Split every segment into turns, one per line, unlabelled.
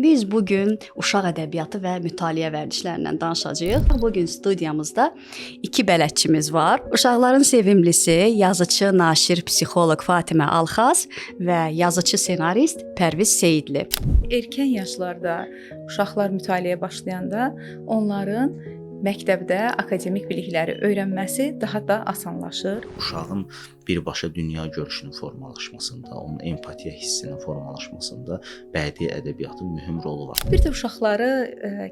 Biz bugün uşaq ədəbiyyatı və mütaliə vərdişlərindən danışacağıq. Bugün studiyamızda iki bələdçimiz var. Uşaqların sevimlisi, yazıcı, naşir, psixoloq Fatimə Alxaz və yazıcı, ssenarist Pərviz Seyidli.
Erkən yaşlarda uşaqlar mütaliəyə başlayanda onların məktəbdə akademik bilikləri öyrənməsi daha da asanlaşır.
Uşağın birbaşa dünya görüşünün formalaşmasında, onun empatiya hissinin formalaşmasında bədii ədəbiyyatın mühüm rolu var.
Bir də uşaqları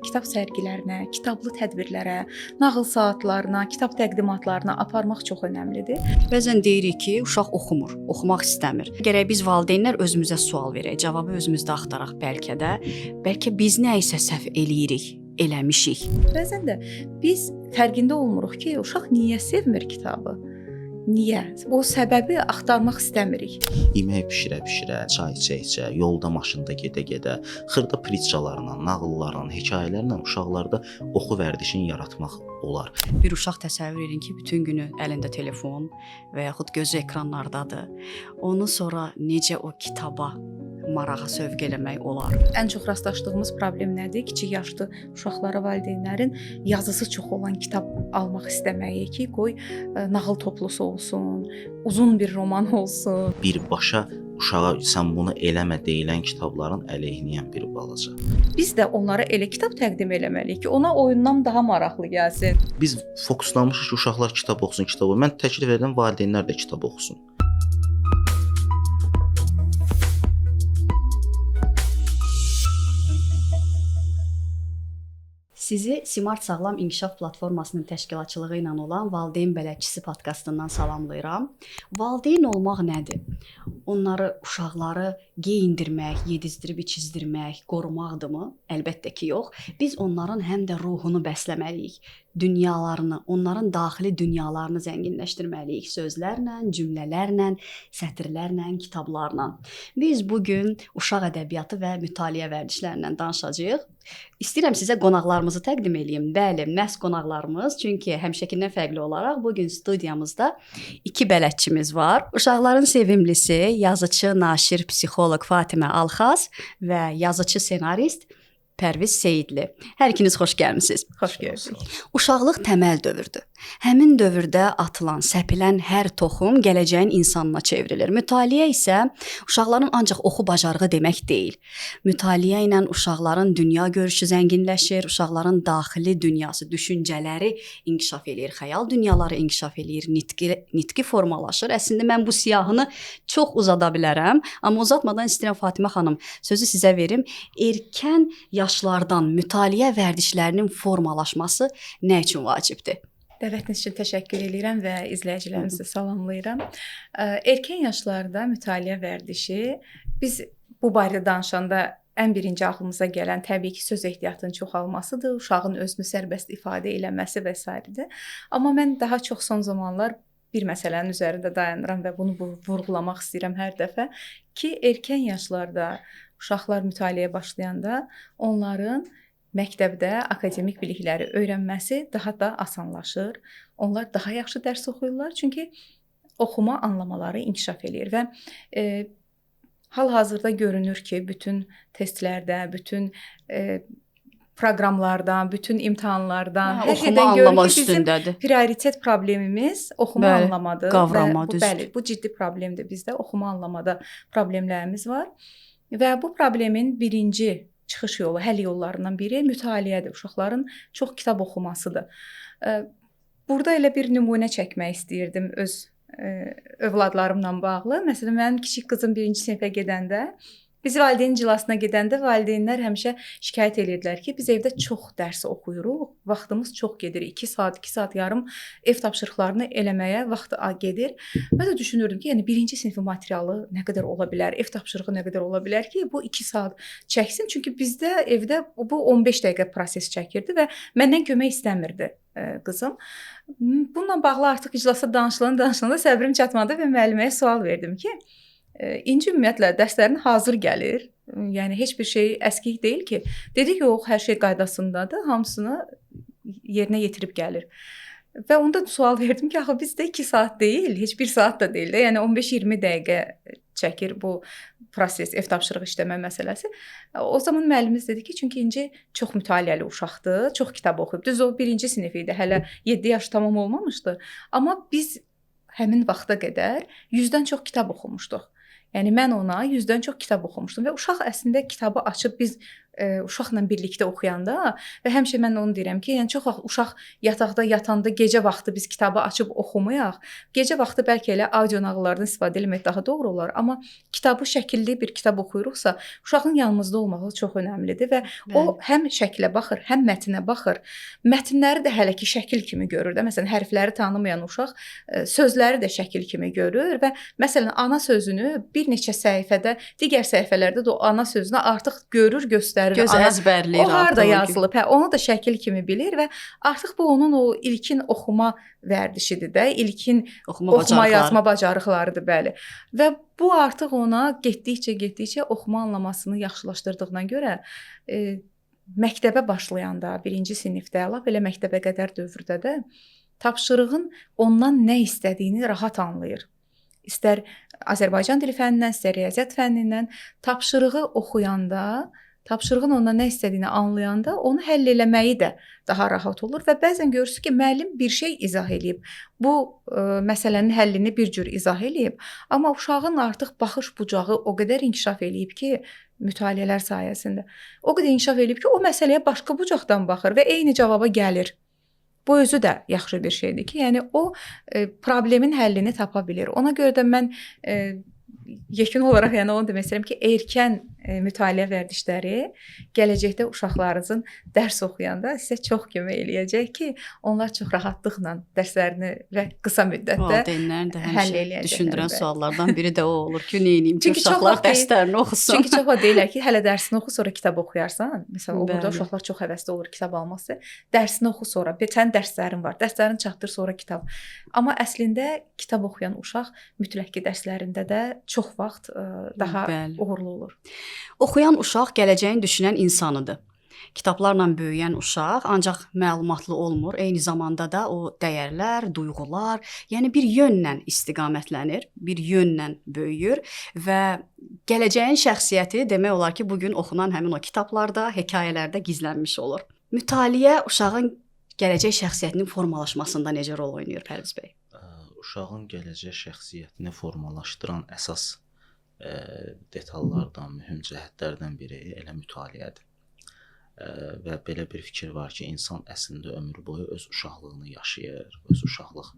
kitab sərgilərinə, kitablı tədbirlərə, nağıl saatlarına, kitab təqdimatlarına aparmaq çox əhəmilidir.
Bəzən deyirik ki, uşaq oxumur, oxumaq istəmir. Gərək biz valideynlər özümüzə sual verək, cavabı özümüzdə axtaraq bəlkə biz nə isə səhv eləyirik, eləmişik.
Bəzən də biz fərqində olmuruq ki, uşaq niyə sevmir kitabı? Niyə? O səbəbi axtarmaq istəmirik.
Yemək bişirə-bişirə, çay içə-içə, yolda, maşında gedə-gedə, xırda pritçalarla, nağıllarla, hekayələrlə uşaqlarda oxu vərdişini yaratmaq olar.
Bir uşaq təsəvvür edin ki, bütün günü əlində telefon və yaxud gözü ekranlardadır. Onu sonra necə o kitaba marağa sövq eləmək olar?
Ən çox rastlaşdığımız problem nədir? Kiçik yaşlı uşaqlara valideynlərin yazısı çox olan kitab almaq istəməyi ki, qoy nağıl toplusu olsun, uzun bir roman olsun.
Birbaşa uşağa sən bunu eləmə deyilən kitabların əleyhinəyən bir balaca.
Biz də onlara elə kitab təqdim eləməliyik ki, ona oyundan daha maraqlı gəlsin.
Biz fokuslanmışıq ki, uşaqlar kitab oxusun, kitab oxusun. Mən təklif edirəm valideynlər də kitab oxusun.
Sizi Smart Sağlam İnkişaf Platformasının təşkilatçılığı ilə olan Valideyn Bələdçisi podkastından salamlayıram. Valideyn olmaq nədir? Onları, uşaqları geyindirmək, yedizdirib içizdirmək, qorumaqdırmı? Əlbəttə ki, yox. Biz onların həm də ruhunu bəsləməliyik. Dünyalarını, onların daxili dünyalarını zənginləşdirməliyik sözlərlə, cümlələrlə, sətirlərlə, kitablarla. Biz bugün uşaq ədəbiyyatı və mütaliə vərdişlərindən danışacağıq. İstəyirəm sizə qonaqlarımızı təqdim edeyim. Bəli, məhz qonaqlarımız, çünki həmişəkindən fərqli olaraq bugün studiyamızda iki bələdçimiz var. Uşaqların sevimlisi, yazıcı, naşir, psixoloq Fatimə Alxaz və yazıcı, ssenarist Pərviz Seyidli. Hər ikiniz xoş gəlmisiniz.
Xoş gördük.
Uşaqlıq təməl dövrdür. Həmin dövrdə atılan, səpilən hər toxum gələcəyin insanına çevrilir. Mütaliə isə uşaqların ancaq oxu bacarığı demək deyil. Mütaliə ilə uşaqların dünya görüşü zənginləşir, uşaqların daxili dünyası, düşüncələri inkişaf eləyir, xəyal dünyaları inkişaf eləyir, nitqi formalaşır. Əslində mən bu siyahını çox uzada bilərəm, amma uzatmadan istəyirəm Fatimə xanım, sözü sizə verim. Erkən yaşlardan mütaliə vərdişlərinin formalaşması nə üçün vacibdir?
Dəvətiniz üçün təşəkkür edirəm və izləyicilərimizi salamlayıram. Erkən yaşlarda mütaliə vərdişi, biz bu barədə danışanda ən birinci ağlımıza gələn təbii ki, söz ehtiyatının çoxalmasıdır, uşağın özünü sərbəst ifadə eləməsi və s. Amma mən daha çox son zamanlar bir məsələnin üzərində dayanıram və bunu vurğulamaq istəyirəm hər dəfə ki, erkən yaşlarda uşaqlar mütaliəyə başlayanda onların məktəbdə akademik bilikləri öyrənməsi daha da asanlaşır. Onlar daha yaxşı dərs oxuyurlar, çünki oxuma anlamaları inkişaf eləyir və hal-hazırda görünür ki, bütün testlərdə, bütün proqramlardan, bütün imtahanlardan, hər şeydən görünür ki, bizim prioritet problemimiz oxuma anlamadır.
Qavrama,
düzdür. Bəli, bu ciddi problemdir bizdə. Oxuma anlamada problemlərimiz var və bu problemin birinci çıxış yolu, həll yollarından biri mütaliədir. Uşaqların çox kitab oxumasıdır. Burada elə bir nümunə çəkmək istəyirdim öz övladlarımla bağlı. Məsələn, mənim kiçik qızım 1-ci sinifə gedəndə, biz valideyn iclasına gedəndə valideynlər həmişə şikayət edirdilər ki, biz evdə çox dərs oxuyuruq, vaxtımız çox gedir. 2 saat, 2 saat yarım ev tapşırıqlarını eləməyə vaxt gedir. Mən də düşünürdüm ki, yəni 1-ci sinifin materialı nə qədər ola bilər, ev tapşırığı nə qədər ola bilər ki, bu 2 saat çəksin. Çünki bizdə evdə bu 15 dəqiqə proses çəkirdi və məndən kömək istəmirdi qızım. Bununla bağlı artıq iclasda danışılanda səbrim çatmadı və müəlliməyə sual verdim ki, İnci ümumiyyətlə dərslərin hazır gəlir. Yəni heç bir şey əskik deyil ki. Dedi ki, yox, hər şey qaydasındadır, hamısını yerinə yetirib gəlir. Və onda sual verdim ki, axı bizdə 2 saat deyil, heç 1 saat da deyil də. Yəni 15-20 dəqiqə çəkir bu proses, ev tapşırığı işləmə məsələsi. O zaman müəllimimiz dedi ki, çünki İnci çox mütaliəli uşaqdır, çox kitab oxuyub. Düz o 1-ci sinif idi, hələ 7 yaş tamam olmamışdı. Amma biz həmin vaxta qədər 100-dən çox kitab oxumuşduq. Yəni mən ona 100-dən çox kitab oxumuşdum və uşaq əslində kitabı açıb biz uşaqla birlikdə oxuyanda və həmişə mən onu deyirəm ki, yəni çox vaxt uşaq yataqda yatanda gecə vaxtı biz kitabı açıb oxumayaq. Gecə vaxtı bəlkə elə audio nağıllardan istifadə etmək daha doğru olar, amma kitabı şəkilli bir kitab oxuyuruqsa, uşağın yanımızda olmağı çox əhəmilidir və o həm şəklə baxır, həm mətnə baxır. Mətnləri də hələ ki şəkil kimi görür də. Məsələn, hərfləri tanımayan uşaq sözləri də şəkil kimi görür və məsələn ana sözünü bir neçə səhifədə, digər səhifələrdə də o ana sözünü artıq görür, göstərir.
Göz əzbərləyir.
O harda yazılıb, onu da şəkil kimi bilir və artıq bu onun o ilkin oxuma vərdişidir də, ilkin oxuma yazma bacarıqlarıdır, bəli. Və bu artıq ona getdikcə oxuma anlamasını yaxşılaşdırdığına görə məktəbə başlayanda, 1-ci sinifdə, lap elə məktəbə qədər dövrdə də tapşırığın ondan nə istədiyini rahat anlayır. İstər Azərbaycan dili fənnindən, istər riyaziyyat fənnindən tapşırığı oxuyanda, tapşırığın ondan nə istədiyini anlayanda onu həll eləməyi də daha rahat olur və bəzən görürsünüz ki, müəllim bir şey izah eləyib. Bu məsələnin həllini bir cür izah eləyib, amma uşağın artıq baxış bucağı o qədər inkişaf eləyib ki, mütaliələr sayəsində o qədər inkişaf eləyib ki, o məsələyə başqa bucaqdan baxır və eyni cavaba gəlir. Bu özü də yaxşı bir şeydir ki, yəni o problemin həllini tapa bilir. Ona görə də mən yekun olaraq yəni onu demək istəyirəm ki, erkən mütaliə vərdişləri gələcəkdə uşaqlarınızın dərs oxuyanda sizə çox kömək eləyəcək ki, onlar çox rahatlıqla dərslərini və qısa müddətdə
valideynlərin də
həll eləyəcəklər.
Düşündürən suallardan biri də o olur ki, nə edeyim ki, uşaqlar dərslərini oxusun.
Çünki çox vaxt deyirlər ki, hələ dərsini oxu, sonra kitab oxuyarsan. Məsələn, o burada uşaqlar çox həvəsli olur kitab alması. Dərsini oxu sonra, sənin dərslərin var. Dərslərini çatdır, sonra kitab. Amma əslində kitab oxuyan uşaq mütləq ki, dərslərində də çox vaxt daha uğurlu olur.
Oxuyan uşaq gələcəyin düşünən insanıdır. Kitablarla böyüyən uşaq ancaq məlumatlı olmur, eyni zamanda da o dəyərlər, duyğular, yəni bir yönlə istiqamətlənir, bir yönlə böyüyür və gələcəyin şəxsiyyəti demək olar ki, bugün oxunan həmin o kitablarda, hekayələrdə gizlənmiş olur. Mütaliə uşağın gələcək şəxsiyyətinin formalaşmasında necə rol oynayır Pərviz bəy?
Uşağın gələcək şəxsiyyətini formalaşdıran əsas detallardan, mühüm cəhətlərdən biri elə mütaliədir. Və belə bir fikir var ki, insan əslində ömrü boyu öz uşaqlığını yaşayır, öz uşaqlıq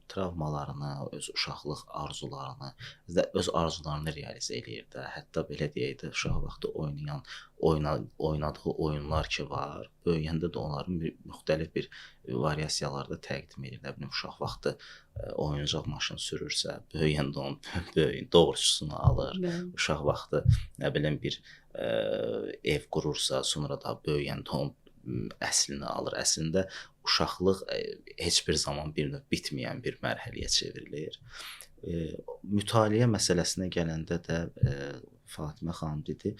travmalarını, öz uşaqlıq arzularını, öz arzularını realizə eləyir də. Hətta belə deyək də, uşaq vaxtı oynadığı oyunlar ki var, böyüyəndə də onların müxtəlif bir variasiyalarda təqdim edir. Nə bilim, uşaq vaxtı oyuncaq maşın sürürsə, böyüyəndə onun doğruçusunu alır. Uşaq vaxtı nə bilim bir ev qurursa, sonra da böyüyəndə onun əslini alır. Əslində uşaqlıq heç bir zaman bir növ bitməyən bir mərhələyə çevrilir. Mütaliə məsələsinə gələndə də Fatimə xanım dedi,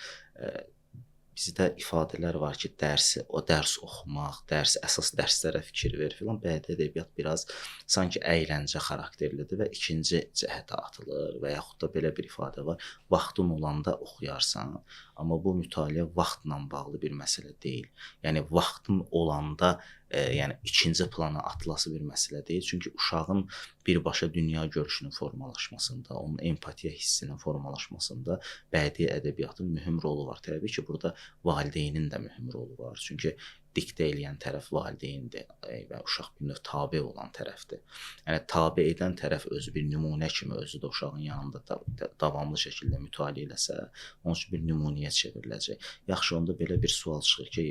bizdə ifadələr var ki, dərs oxumaq, əsas dərslərə fikir ver filan. Bədii ədəbiyyat biraz sanki əyləncə xarakterlidir və ikinci cəhətə atılır və yaxud da belə bir ifadə var. Vaxtın olanda oxuyarsan, amma bu mütaliə vaxtla bağlı bir məsələ deyil. Yəni vaxtın olanda yəni ikinci plana atılası bir məsələ deyil. Çünki uşağın birbaşa dünya görüşünün formalaşmasında, onun empatiya hissinin formalaşmasında bədii ədəbiyyatın mühüm rolu var. Təbii ki, burada valideynin də mühüm rolu var. Çünki diktə eləyən tərəf valideyndir və uşaq bir növ tabe olan tərəfdir. Yəni tabe edən tərəf özü bir nümunə kimi özü də uşağın yanında davamlı şəkildə mütaliə eləsə, onun üçün bir nümunəyə çevriləcək. Yaxşı, onda belə bir sual çıxır ki,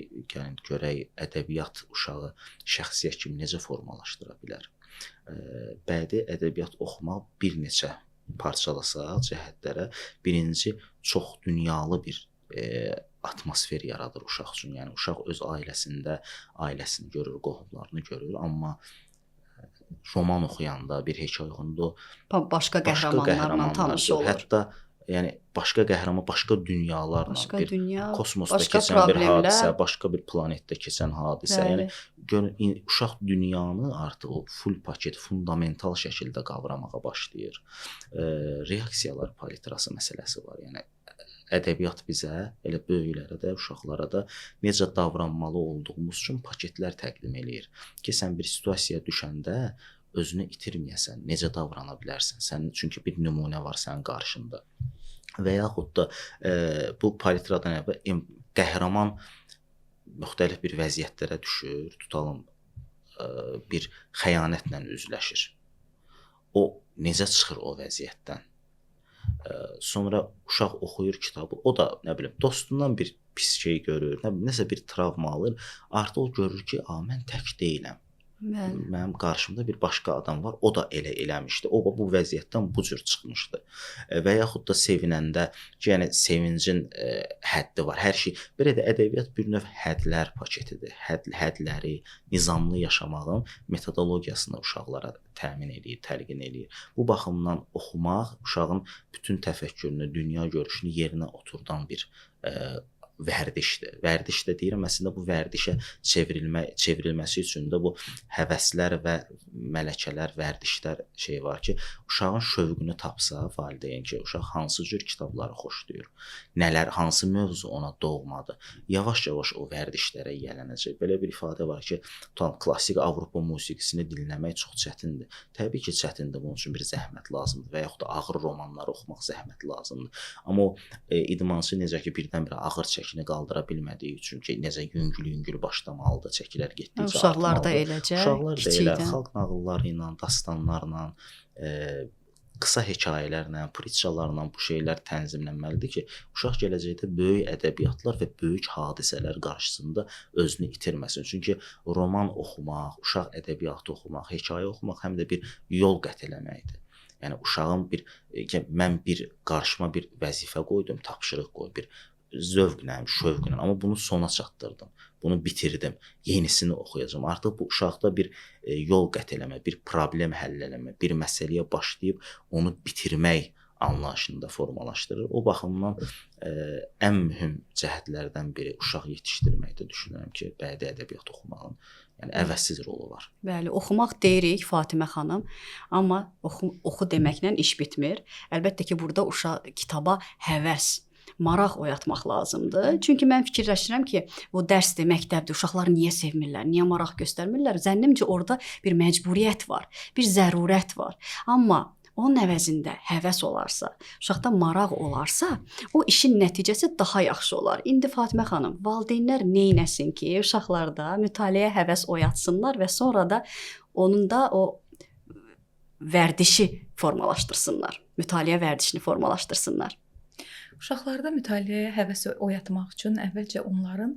görək ədəbiyyat uşağı şəxsiyyət kimi necə formalaşdıra bilər? Bədii ədəbiyyat oxumaq bir neçə parçalasaq cəhətlərə, birinci çox dünyalı bir atmosfer yaradır uşaq üçün. Yəni uşaq öz ailəsini görür, qohumlarını görür, amma roman oxuyanda, bir hekayə oxuyanda
başqa qəhrəmanlarla tanış olur.
Hətta yəni başqa qəhrəman, başqa dünyalarla,
Başqa
bir
dünya,
kosmosda
başqa
keçən bir
problemlər.
hadisə, başqa bir planetdə keçən hadisə.
Bəli.
Yəni görün uşaq dünyanı artıq o full paket, fundamental şəkildə qavramağa başlayır. Reaksiyalar palitrası məsələsi var. Yəni ədəbiyyat bizə, elə böyüklərə də, uşaqlara da necə davranmalı olduğumuz üçün paketlər təqdim eləyir. Ki sən bir situasiyaya düşəndə özünü itirməyəsən, necə davrana bilərsən? Sənin çünki bir nümunə var sənin qarşında. Və yaxud da bu palitradan əvvəl qəhrəman müxtəlif bir vəziyyətlərə düşür, tutalım bir xəyanətlə üzləşir. O necə çıxır o vəziyyətdən? Sonra uşaq oxuyur kitabı, o da nə bilim dostundan bir pis şey görür, nəsə bir travma alır. Artıq o görür ki, mən tək deyiləm.
Bəli.
Mənim qarşımda bir başqa adam var, o da elə eləmişdi. O bu vəziyyətdən bu cür çıxmışdı. Və yaxud da sevinəndə, ki, yəni sevincin həddi var. Hər şey belə də ədəbiyyat bir növ hədlər paketidir. Hədləri, nizamlı yaşamağın metodologiyasını uşaqlara təmin eləyir, təlqin eləyir. Bu baxımdan oxumaq uşağın bütün təfəkkürünü, dünya görüşünü yerinə oturdan bir vərdişdir. Vərdiş də deyirəm, əslində bu vərdişə çevrilməsi üçün də bu həvəslər və mələkələr, vərdişlər şey var ki, uşağın şövqünü tapsa valideyn ki, uşaq hansı cür kitabları xoşlayır, nələr, hansı mövzu ona doğmadır, yavaş-yavaş o vərdişlərə yiyələnəcək. Belə bir ifadə var ki, klassik Avropa musiqisini dinləmək çox çətindir. Təbii ki, çətindir, bunun üçün bir zəhmət lazımdır və yaxud da ağır romanları oxumaq zəhmət lazımdır. Amma o idmançı necə ki, birdən-birə ağır çəkini qaldıra bilmədiyi üçün ki, necə yüngül-yüngül başlamalıdır, çəkilər getdikcə
Uşaqlar da
artmalıdır.
eləcə,
Uşaqlar da elə
kiçikdən.
xalq nağılları ilə, dastanlarla, qısa hekayələrlə, pritçalarla bu şeylər tənzimlənməlidir ki, uşaq gələcəkdə böyük ədəbiyyatlar və böyük hadisələr qarşısında özünü itirməsin. Çünki roman oxumaq, uşaq ədəbiyyatı oxumaq, hekayə oxumaq həm də bir yol qət eləməkdir. Yəni uşağın mən qarşıma bir vəzifə qoydum, tapşırıq qoydum, bir zövqlə, şövqlə, amma bunu sona çatdırdım. Bunu bitirdim. Yenisini oxuyacağam. Artıq bu uşaqda bir yol qət eləmə, bir problem həll eləmə, bir məsələyə başlayıb onu bitirmək anlayışında formalaşdırır. O baxımdan ən mühüm cəhətlərdən biri uşaq yetişdirməkdə düşünürəm ki, bədii ədəbiyyat oxumağın yəni əvəzsiz rolu var.
Bəli, oxumaq deyirik Fatimə xanım, amma oxu deməklə iş bitmir. Əlbəttə ki, burada uşaq kitaba həvəs, maraq oyatmaq lazımdır. Çünki mən fikirləşirəm ki, o dərsdir, məktəbdir, uşaqlar niyə sevmirlər, niyə maraq göstərmirlər? Zənnimcə orada bir məcburiyyət var, bir zərurət var. Amma onun əvəzində həvəs olarsa, uşaqda maraq olarsa, o işin nəticəsi daha yaxşı olar. İndi Fatimə xanım, valideynlər neynəsin ki, uşaqlarda mütaliəyə həvəs oyatsınlar və sonra da onun da o vərdişi formalaşdırsınlar. Mütaliə vərdişini formalaşdırsınlar.
Uşaqlarda mütaliəyə həvəs oyatmaq üçün əvvəlcə onların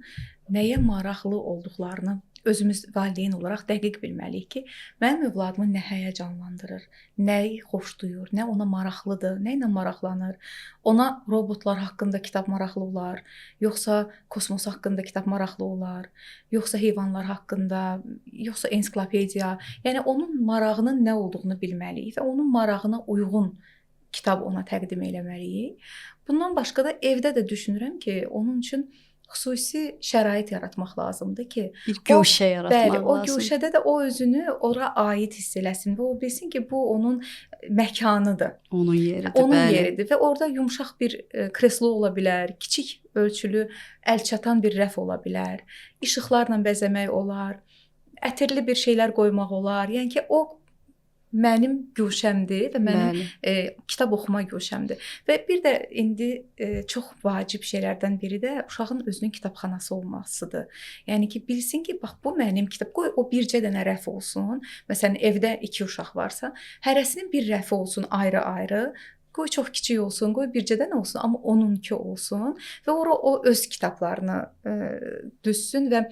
nəyə maraqlı olduqlarını özümüz valideyn olaraq dəqiq bilməliyik ki, mənim övladımı nə həyəcanlandırır, nəyi xoşlayır, nə ona maraqlıdır, nə ilə maraqlanır. Ona robotlar haqqında kitab maraqlı olar, yoxsa kosmos haqqında kitab maraqlı olar, yoxsa heyvanlar haqqında, yoxsa ensiklopediya. Yəni onun marağının nə olduğunu bilməliyik və onun marağına uyğun kitab ona təqdim eləməliyik. Bundan başqa da evdə də düşünürəm ki, onun üçün xüsusi şərait yaratmaq lazımdır ki,
bir guşə yaratmaq lazımdır.
O guşədə də o özünü ora aid hiss eləsin və o bilsin ki, bu onun məkanıdır.
Onun yeridir,
onun
bəli.
yeridir və orada yumşaq bir kreslo ola bilər, kiçik ölçülü əlçatan bir rəf ola bilər, işıqlarla bəzəmək olar, ətirli bir şeylər qoymaq olar. Yəni ki, o mənim guşəmdir və mənim kitab oxuma guşəmdir. Və bir də indi çox vacib şeylərdən biri də uşağın özünün kitabxanası olmasıdır. Yəni ki, bilsin ki, bax bu mənim kitab. Qoy o bircə dənə rəf olsun. Məsələn, evdə 2 uşaq varsa, hərəsinin bir rəfi olsun ayrı-ayrı. Qoy çox kiçik olsun, qoy bircədən olsun, amma onunki olsun və ora o öz kitablarını düzsün və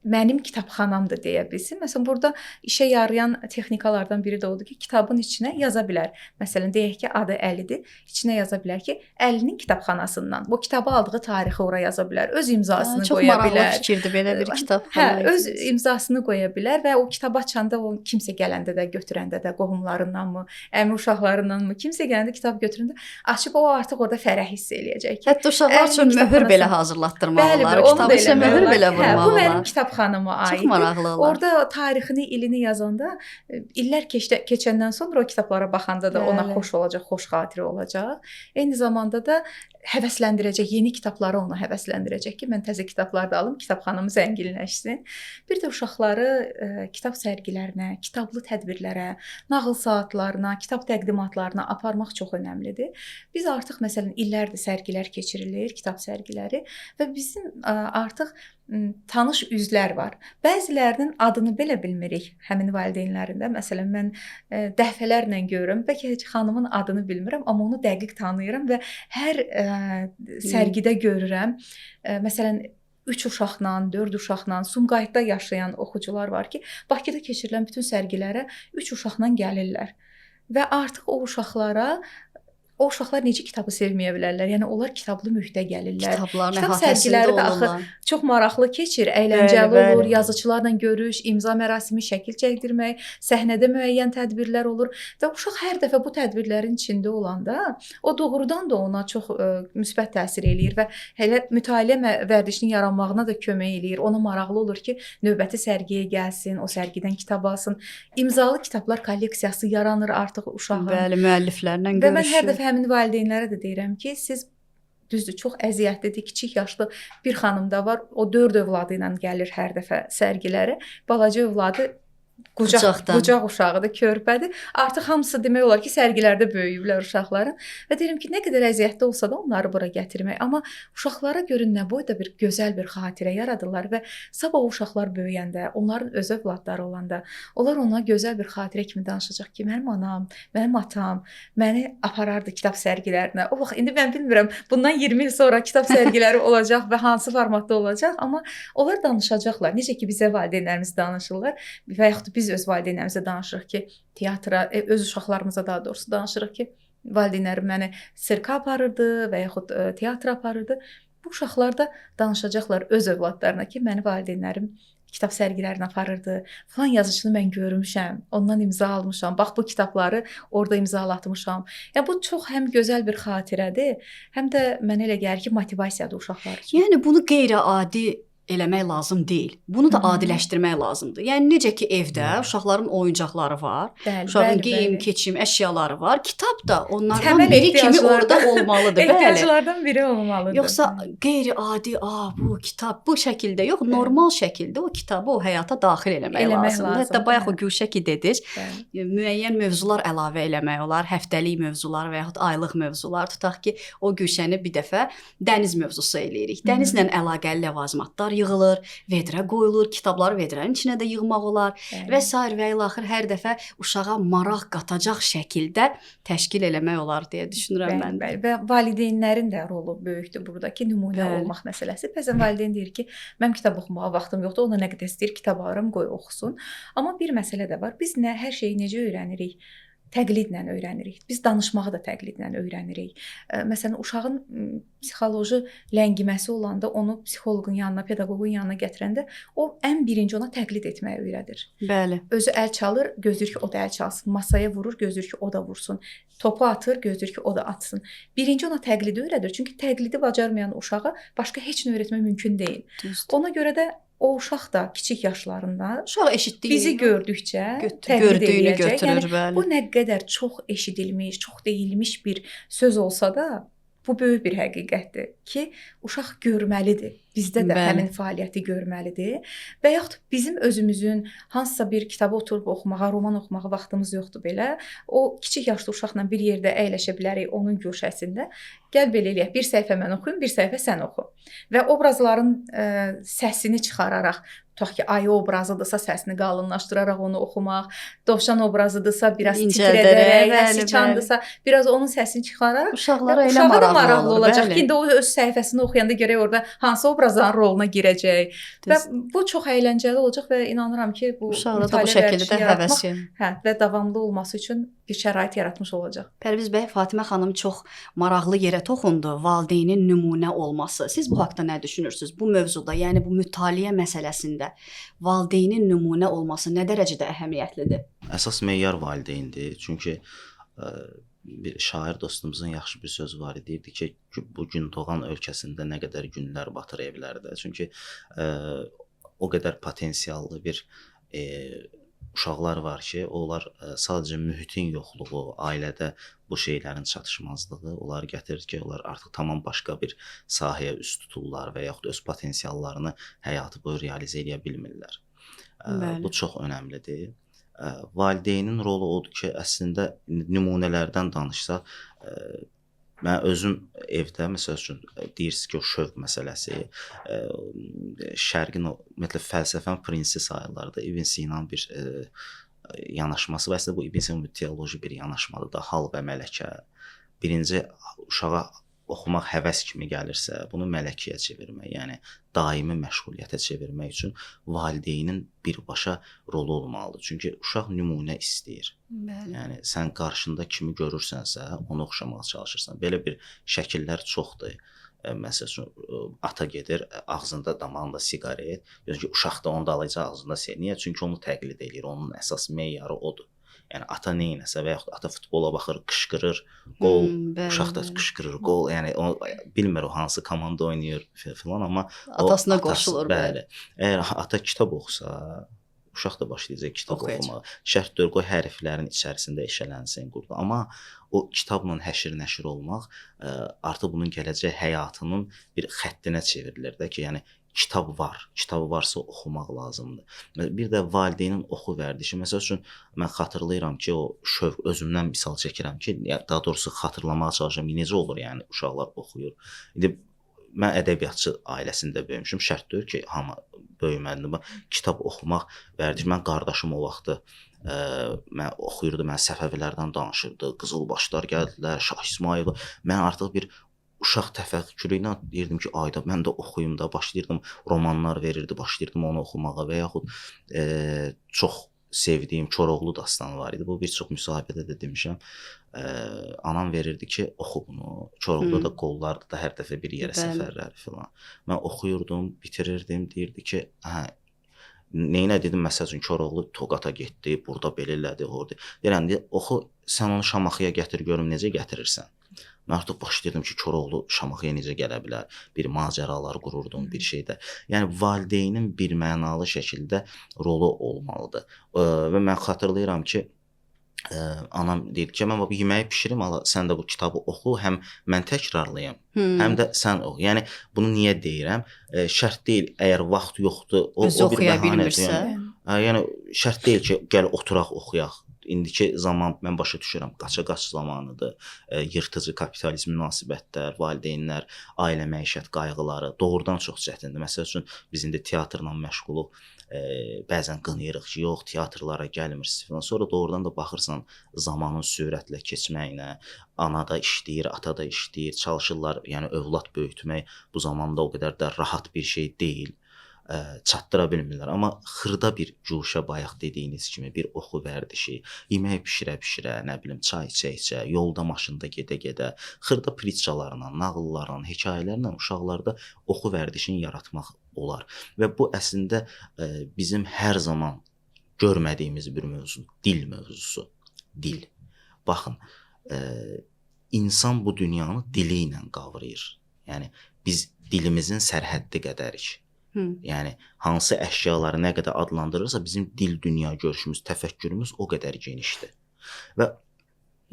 mənim kitabxanamdır deyə bilsin. Məsələn, burada işə yarayan texnikalardan biri də odur ki, kitabın içinə yaza bilər. Məsələn, deyək ki, adı Əlidir. İçinə yaza bilər ki, Əlinin kitabxanasından. Bu kitabı aldığı tarixi ora yaza bilər. Öz imzasını
çox
qoya
maraqlı
bilər.
fikirdir belə bir kitab.
Öz imzasını qoya bilər və o kitabı açanda o kimsə gələndə də, götürəndə də, qohumlarındanmı, əmi uşaqlarındanmı, kimsə gələndə kitab götürəndə açıb o artıq orada fərəh hiss eləyəcək ki,
Hətta uşaqlar üçün möhür belə hazırlatdırmalılar. Kitabı isə möhür belə vurmalılar.
Bu mənim kitabxanama aiddir.
Çox maraqlı olar.
Orada tarixini, ilini yazanda illər keçəndən sonra o kitablara baxanda da ona xoş olacaq, xoş xatirə olacaq. Eyni zamanda da həvəsləndirəcək, yeni kitabları ona həvəsləndirəcək ki, mən təzə kitablar da alım, kitabxanamı zənginləşsin. Bir də uşaqları kitab sərgilərinə, kitablı tədbirlərə, nağıl saatlarına, kitab təqdimatlarına aparmaq çox önəmlidir. Biz artıq məsələn illərdir sərgilər keçirilir, kitab sərgiləri və bizim artıq tanış üzlər var. Bəzilərinin adını belə bilmirik həmin valideynlərində. Məsələn, mən dəfələrlə görürəm, bəlkə heç xanımın adını bilmirəm, amma onu dəqiq tanıyıram və hər sərgidə görürəm. Məsələn, 3 uşaqla, 4 uşaqla Sumqayıtda yaşayan oxucular var ki, Bakıda keçirilən bütün sərgilərə 3 uşaqla gəlirlər. Və artıq o uşaqlar necə kitabı sevməyə bilərlər? Yəni onlar kitablı mühitə gəlirlər.
Kitab
sərgiləri də axı çox maraqlı keçir, əyləncəli olur, yazıçılarla görüş, imza mərasimi, şəkil çəkdirmək, səhnədə müəyyən tədbirlər olur və uşaq hər dəfə bu tədbirlərin içində olanda o doğrudan da ona çox müsbət təsir eləyir və hələ mütaliə vərdişinin yaranmağına da kömək eləyir. Ona maraqlı olur ki, növbəti sərgiyə gəlsin, o sərgidən kitab alsın. İmzalı kitablar kolleksiyası yaranır artıq uşağın.
Bəli, müəlliflərlə görüşür.
Və mən hər dəfə həmin valideynlərə də deyirəm ki, siz düzdür, çox əziyyətlidir, kiçik yaşlı bir xanım da var, o 4 övladı ilə gəlir hər dəfə sərgilərə. Balaca övladı qucaq uşağıdır, körpədir. Artıq hamısı demək olar ki, sərgilərdə böyüyüblər uşaqların. Və deyirəm ki, nə qədər əziyyətli olsa da onları bura gətirmək. Amma uşaqlara görə nə boyda bir gözəl bir xatirə yaradırlar və sabah uşaqlar böyüyəndə, onların öz övladları olanda, onlar ona gözəl bir xatirə kimi danışacaq ki, mənim anam, mənim atam məni aparardı kitab sərgilərinə. O vaxt indi mən bilmirəm, bundan 20 il sonra kitab sərgiləri olacaq və hansı formatda olacaq, amma onlar danışacaqlar. Necə ki, bizə valideynlərimiz danışırlar və yaxud biz öz valideynlərimizə danışırıq ki, teatra, öz uşaqlarımıza daha doğrusu danışırıq ki, valideynlərim məni sirka aparırdı və yaxud teatra aparırdı. Bu uşaqlar da danışacaqlar öz övladlarına ki, məni valideynlərim kitab sərgilərinə aparırdı. Falan yazıçını mən görmüşəm, ondan imza almışam. Bax, bu kitabları orada imzalatmışam. Ya bu çox həm gözəl bir xatirədir, həm də mənə elə gəlir ki, motivasiyadır uşaqlar üçün.
Yəni bunu qeyri-adi eləmək lazım deyil. Bunu da adiləşdirmək lazımdır. Yəni necə ki evdə uşaqların oyuncaqları var, uşağın geyim, keçim əşyaları var. Kitab da onlardan biri kimi orada olmalıdır.
Ehtiyaclardan biri olmalıdır.
Yoxsa qeyri-adi, bu kitab bu şəkildə yox, normal şəkildə o kitabı o həyata daxil eləmək lazımdır. Hətta bayaq o Gülşə ki dediniz, müəyyən mövzular əlavə eləmək olar, həftəlik mövzular və yaxud aylıq mövzular. Tutaq ki, o Gülşəni bir dəfə dəniz mövzusu eləyirik. Dənizlə əlaqəli ləvazimatlar yığılır, vedrə qoyulur, kitabları vedrənin içinə də yığmaq olar və sair və ilaxır hər dəfə uşağa maraq qatacaq şəkildə təşkil eləmək olar deyə düşünürəm mən.
Və valideynlərin də rolu böyükdür buradakı nümunə olmaq məsələsi. Bəzən valideyn deyir ki, mən kitab oxumağa vaxtım yoxdur, ona nə qədər istəyir kitab alıram, qoy oxusun. Amma bir məsələ də var. Biz hər şeyi necə öyrənirik? Təqlidlə öyrənirik. Biz danışmağı da təqlidlə öyrənirik. Məsələn, uşağın psixoloji ləngiməsi olanda onu psixoloqun yanına, pedaqoqun yanına gətirəndə o ən birinci ona təqlid etməyi öyrədir.
Bəli.
Özü əl çalır, gözləyir ki, o da əl çalsın. Masaya vurur, gözləyir ki, o da vursun. Topu atır, gözləyir ki, o da atsın. Birinci ona təqlidi öyrədir. Çünki təqlidi bacarmayan uşağa başqa heç nə öyrətmək mümkün deyil.
Düzdür.
Ona görə də o uşaq da kiçik yaşlarında
uşaq eşitdiyi,
bizi gördükcə
gördüyünü götürür, bəli.
Bu nə qədər çox eşidilmiş, çox deyilmiş bir söz olsa da, bu böyük bir həqiqətdir ki, uşaq görməlidir. Bizdə də həmin fəaliyyəti görməlidir. Və yaxud bizim özümüzün hansısa bir kitabı oturub oxumağa, roman oxumağa vaxtımız yoxdur belə. O kiçik yaşlı uşaqla bir yerdə əyləşə bilərik onun güşəsində. Gəl belə eləyək, bir səhifə mən oxuyum, bir səhifə sən oxu. Və obrazların səsini çıxararaq, tutaq ki, ayı obrazıdırsa səsini qalınlaşdıraraq onu oxumaq, dovşan obrazıdırsa biraz titrədərək, siçandırsa biraz onun səsini çıxararaq
uşaqlara elə maraqlı
olacaq ki, indi o öz səhifəsini oxuyanda görək orada hansı obraz obrazların roluna girəcək və
Düz.
bu çox əyləncəli olacaq və inanıram ki, bu
Uşaqda da bu
mütaliə
şəkildə
vərdişini
də
yaratmaq,
həvəs.
və davamlı olması üçün bir şərait yaratmış olacaq.
Pərviz bəy, Fatimə xanım çox maraqlı yerə toxundu, valideynin nümunə olması. Siz bu haqqda nə düşünürsüz? Bu mövzuda, yəni bu mütaliə məsələsində valideynin nümunə olması nə dərəcədə əhəmiyyətlidir?
Əsas meyar valideyndir. Çünki bir şair dostumuzun yaxşı bir sözü var idi. Deyirdi ki, bu gün doğan ölkəsində nə qədər günlər batır evlərdə. Çünki o qədər potensiallı bir uşaqlar var ki, onlar sadəcə mühitin yoxluğu, ailədə bu şeylərin çatışmazlığı onları gətirir ki, onlar artıq tamam başqa bir sahəyə üst tuturlar və yaxud öz potensiallarını həyatı boyu realizə edə bilmirlər. Bu çox önəmlidir. Valideynin rolu odur ki, əslində nümunələrdən danışsaq, mən özüm evdə, məsəl üçün, deyirsiniz ki, o şövq məsələsi, şərqin, ümumiyyətlə, fəlsəfənin prinsi sayılır da, İbn Sinanın bir yanaşması və əslində bu İbn Sinanın teoloji bir yanaşmadır da, hal və mələkə. Birinci, uşağa oxumaq həvəs kimi gəlirsə, bunu mələkiyə çevirmək, yəni daimi məşğuliyyətə çevirmək üçün valideynin birbaşa rolu olmalıdır. Çünki uşaq nümunə istəyir.
Bəli.
Yəni sən qarşında kimi görürsənsə, onu oxşamağa çalışırsan. Belə bir şəkillər çoxdur. Məsəl üçün, ata gedir, ağzında, damağında siqaret, ki, uşaq da onu da alacaq ağzında. Niyə? Çünki onu təqlid edir, onun əsas meyarı odur. Yəni ata neynəsə və yaxud ata futbola baxır, qışqırır, qol, uşaq da qışqırır, qol, yəni o bilmir o hansı komanda oynayır filan, amma
atasına qoşulur.
Bəli. Əgər ata kitab oxusa, uşaq da başlayacaq kitab oxumağa. Şərtdir qoy hərflərin içərisində eşələnsin qurdu. Amma o kitabla həşir nəşir olmaq artıq bunun gələcək həyatının bir xəttinə çevrilir də ki, yəni kitab var. Kitabı varsa oxumaq lazımdır. Bir də valideynin oxu vərdişi. Məsəl üçün, mən xatırlayıram ki, o şövq, özümdən misal çəkirəm ki, daha doğrusu xatırlamağa çalışıram ki, necə olur, yəni uşaqlar oxuyur. İndi mən ədəbiyyatçı ailəsində böyümüşüm. Şərt deyil ki, hamı böyüməlidir. Kitab oxumaq vərdiş. Mən qardaşım o vaxtı mən oxuyurdu, mən Səfəvilərdən danışırdı, Qızılbaşlar gəldilər, Şah İsmayıl. Mən artıq bir uşaq təfəkkürü ilə deyirdim ki, ayda mən də oxuyum da, başlayırdım, romanlar verirdi, başlayırdım onu oxumağa və yaxud çox sevdiyim Koroğlu dastanı var idi. Bu bir çox müsahibədə də demişəm. Anam verirdi ki, oxu bunu. Koroğluda da qollardı da hər dəfə bir yerə səfərləri filan. Mən oxuyurdum, bitirirdim, deyirdi ki, hə, neynə dedim, məsəl üçün Koroğlu Toqata getdi, burada belə elədi, orada. Deyirəm, oxu, sən onu Şamaxıya gətir, görüm necə gətirirsən. Mən artıq başlayırdım ki, Koroğlu Şamaxıya necə gələ bilər, bir macəralar qururdum, bir şeydə. Yəni, valideynin bir mənalı şəkildə rolu olmalıdır. Və mən xatırlayıram ki, anam deyir ki, mən yeməyi pişirim, sən də bu kitabı oxu, həm mən təkrarlayım, həm də sən oxu. Yəni, bunu niyə deyirəm? Şərt deyil, əgər vaxt yoxdur, o bir bəhanədir. Yəni, şərt deyil ki, gəl oturaq, oxuyaq. İndiki zaman mən başa düşürəm, qaça-qaç zamanıdır, yırtıcı kapitalizm münasibətlər, valideynlər, ailə məişət qayğıları doğrudan çox çətindir. Məsəl üçün, biz indi teatrla məşğuluq, bəzən qınayırıq ki, yox, teatrlara gəlmirsiniz falan. Sonra doğrudan da baxırsan zamanın sürətlə keçməyinə, ana da işləyir, ata da işləyir, çalışırlar, yəni övlad böyütmək bu zamanda o qədər də rahat bir şey deyil. Çatdıra bilmirlər. Amma xırda bir cuşa, bayaq dediyiniz kimi bir oxu vərdişi, yemək pişirə-pişirə, nə bilim, çay içə-içə, yolda, maşında gedə-gedə, xırda pritçalarla, nağıllarla, hekayələrlə uşaqlarda oxu vərdişini yaratmaq olar. Və bu əslində bizim hər zaman görmədiyimiz bir mövzu, dil mövzusu. Dil. Baxın, insan bu dünyanı dili ilə qavrayır. Yəni, biz dilimizin sərhəddi qədərik. Yəni, hansı əşyaları nə qədər adlandırırsa, bizim dil dünya görüşümüz, təfəkkürümüz o qədər genişdir. Və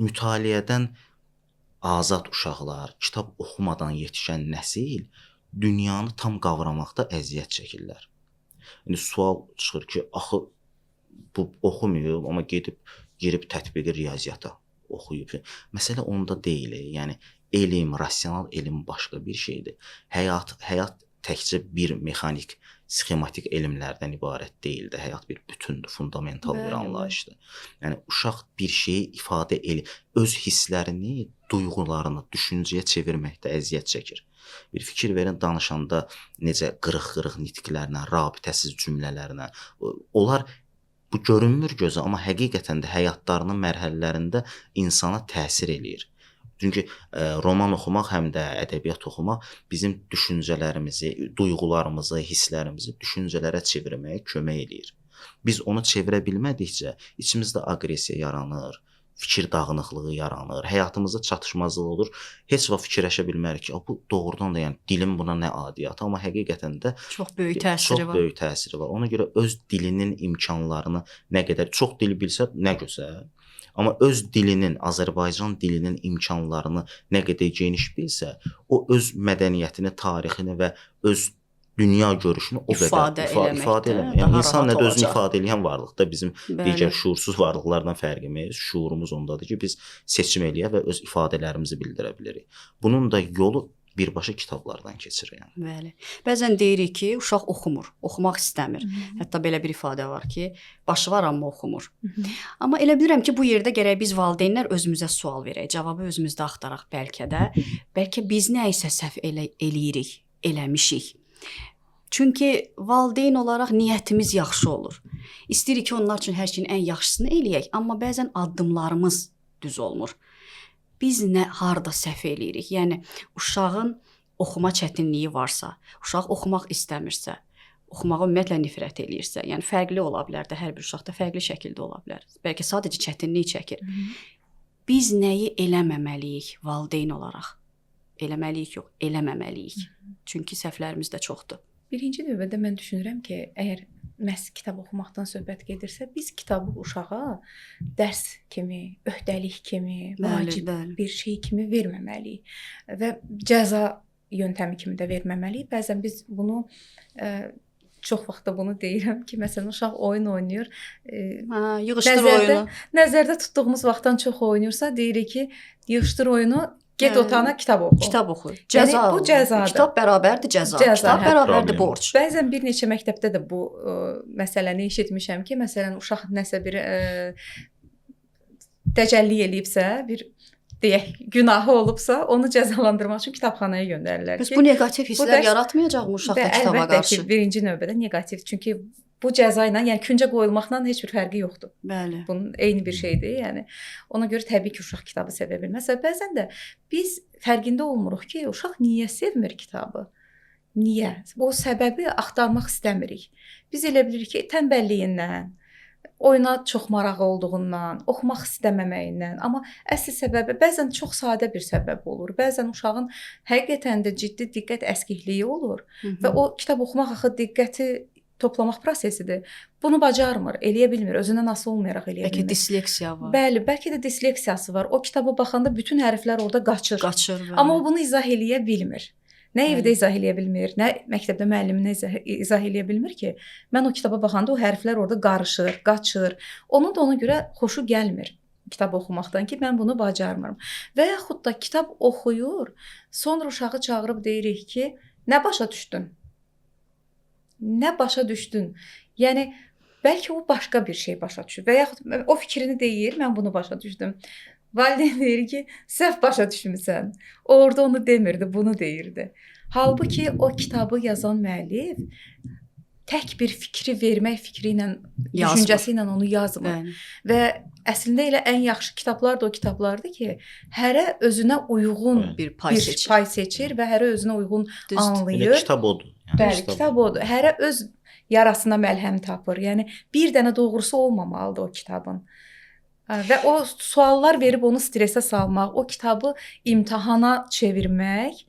mütaliədən azad uşaqlar, kitab oxumadan yetişən nəsil dünyanı tam qavramaqda əziyyət çəkirlər. İndi sual çıxır ki, axı bu oxumayıb, amma girib tətbiqi riyaziyyata oxuyub. Məsələ onda deyil. Yəni, elm, rasional elm başqa bir şeydir. Həyat təkcə bir mexanik, sxematik elmlərdən ibarət deyildi. Həyat bir bütündür, fundamental bir anlayışdır. Yəni uşaq bir şeyi ifadə öz hisslərini, duyğularını düşüncəyə çevirməkdə əziyyət çəkir. Bir fikir verin, danışanda necə qırıq-qırıq nitqlərlə, rabitəsiz cümlələrlə, onlar bu görünmür gözə, amma həqiqətən də həyatlarının mərhələlərində insana təsir eləyir. Çünki roman oxumaq həm də ədəbiyyat oxumaq bizim düşüncələrimizi, duyğularımızı, hisslərimizi düşüncələrə çevirməyə kömək eləyir. Biz onu çevirə bilmədikcə içimizdə aqressiya yaranır, fikir dağınıqlığı yaranır, həyatımızda çatışmazlıq olur. Heç vaxt fikirləşə bilmərik ki, bu doğrudan da yəni dilim buna nə adiyyatı, amma həqiqətən də
çox böyük təsiri var.
Çox böyük təsiri var. Ona görə öz dilinin imkanlarını nə qədər çox dil bilsə nə gözəl. Amma öz dilinin, Azərbaycan dilinin imkanlarını nə qədər geniş bilsə, o öz mədəniyyətini, tarixini və öz dünya görüşünü o qədər ifadə eləmək. Yəni insan nə də özünü ifadə edən varlıqda bizim digər şuursuz varlıqlardan fərqimiz, şuurumuz ondadır ki, biz seçim eləyə və öz ifadələrimizi bildirə bilirik. Bunun da yolu birbaşa kitablardan keçir yəni.
Bəli. Bəzən deyirik ki, uşaq oxumur, oxumaq istəmir. Hətta belə bir ifadə var ki, başı var amma oxumur. Amma elə bilirəm ki, bu yerdə gərək biz valideynlər özümüzə sual verək, cavabı özümüzdə axtaraq bəlkə biz nə isə səhv eləyirik, eləmişik. Çünki valideyn olaraq niyyətimiz yaxşı olur. İstəyirik ki, onlar üçün hər şeyin ən yaxşısını eləyək, amma bəzən addımlarımız düz olmur. Biz harda səhv eləyirik? Yəni uşağın oxuma çətinliyi varsa, uşaq oxumaq istəmirsə, oxumağa ümumiyyətlə nifrət eləyirsə, yəni fərqli ola bilər də, hər bir uşaqda fərqli şəkildə ola bilər. Bəlkə sadəcə çətinlik çəkir. Biz nəyi eləməməliyik valideyn olaraq? Eləməliyik yox, eləməməliyik. Çünki səhvlərimiz də çoxdur.
Birinci növbədə mən düşünürəm ki, əgər məhz kitab oxumaqdan söhbət gedirsə, biz kitabı uşağa dərs kimi, öhdəlik kimi, vacib bir şey kimi verməməliyik və cəza yöntəmi kimi də verməməliyik. Bəzən biz bunu çox vaxt da bunu deyirəm ki, məsələn uşaq oyun oynayır.
Yığışdır oyunu.
Nəzərdə tutduğumuz vaxtdan çox oynayırsa, deyirik ki, yığışdır oyunu. Get otağına kitab oxu.
Kitab oxu. Cəza. Yəni, bu cəzadır. Kitab bərabərdir cəza. Kitab bərabərdir borc.
Bəzən bir neçə məktəbdə də bu məsələni eşitmişəm ki, məsələn uşaq nəsə bir təcəlli eləyibsə, bir deyək günahı olubsa, onu cəzalandırmaq üçün kitabxanaya göndərirlər.
Bəs bu neqativ hisslər yaratmayacaqmı uşaqda kitaba qarşı?
Əlbəttə ki, birinci növbədə neqativ. Çünki bu cəza ilə, yəni küncə qoyulmaqla heç bir fərqi yoxdur.
Bəli.
Bunun eyni bir şeydir. Yəni ona görə təbii ki, uşaq kitabı sevə bilməz və bəzən də biz fərqində olmuruq ki, uşaq niyə sevmir kitabı? Niyə? O səbəbi axtarmaq istəmirik. Biz elə bilirik ki, tənbəlliyindən, oyuna çox marağı olduğundan, oxumaq istəməməyindən, amma əsl səbəbi bəzən çox sadə bir səbəb olur. Bəzən uşağın həqiqətən də ciddi diqqət əskikliyi olur və o kitab oxumaq axı diqqəti toplamaq prosesidir. Bunu bacarmır, eləyə bilmir, özündən asılı olmayaraq eləyə bilmir.
Bəlkə disleksiya var.
Bəli, bəlkə də disleksiyası var. O kitaba baxanda bütün hərflər orada qaçır. Amma o bunu izah eləyə bilmir. Nə evdə izah eləyə bilmir, nə məktəbdə müəlliminə izah eləyə bilmir ki, mən o kitaba baxanda o hərflər orada qarışır, qaçır. Onun da ona görə xoşu gəlmir kitab oxumaqdan ki, mən bunu bacarmıram. Və yaxud da kitab oxuyur, sonra uşağı çağırıb deyirik ki, nə başa düşdün? Nə başa düşdün? Yəni bəlkə o başqa bir şey başa düşür və yaxud o fikrini deyir, mən bunu başa düşdüm. Valideyn deyir ki, səhv başa düşmüsən. Orada onu demirdi, bunu deyirdi. Halbuki o kitabı yazan müəllif tək bir fikri vermək fikri ilə, düşüncəsi ilə onu yazmır. Və əslində elə ən yaxşı kitablar da o kitablardır ki, hərə özünə uyğun bir pay seçir və hərə özünə uyğun anlayır.
Kitab odur.
Bəli, kitab odur. Hərə öz yarasına məlhəm tapır. Yəni bir dənə doğrusu olmamalıdır o kitabın. Və o suallar verib onu stresə salmaq, o kitabı imtahana çevirmək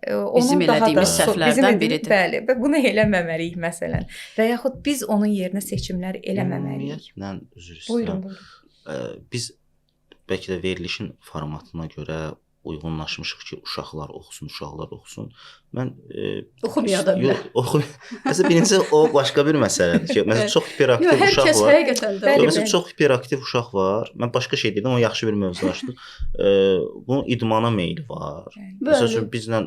bizim elədiyimiz səhvlərdən biridir.
Bəli, və bunu eləməməliyik məsələn. Və yaxud biz onun yerinə seçimlər eləməməliyik.
Üzr istəyirəm.
Buyurun.
Biz bəlkə də verilişin formatına görə uyğunlaşmışıq ki, uşaqlar oxusun. Mən
Oxumaya da bilər.
Məsələn, birincisi o başqa bir məsələdir ki, məsələn çox hiperaktiv
Yox, hər
uşaq
kəs
var.
həqiqətən də.
Bəli,
Məsələn, çox hiperaktiv uşaq var. Mən başqa şey dedim, amma yaxşı bir mövzu açdıq. Bunun idmana meyli var. Məsəl üçün bizlə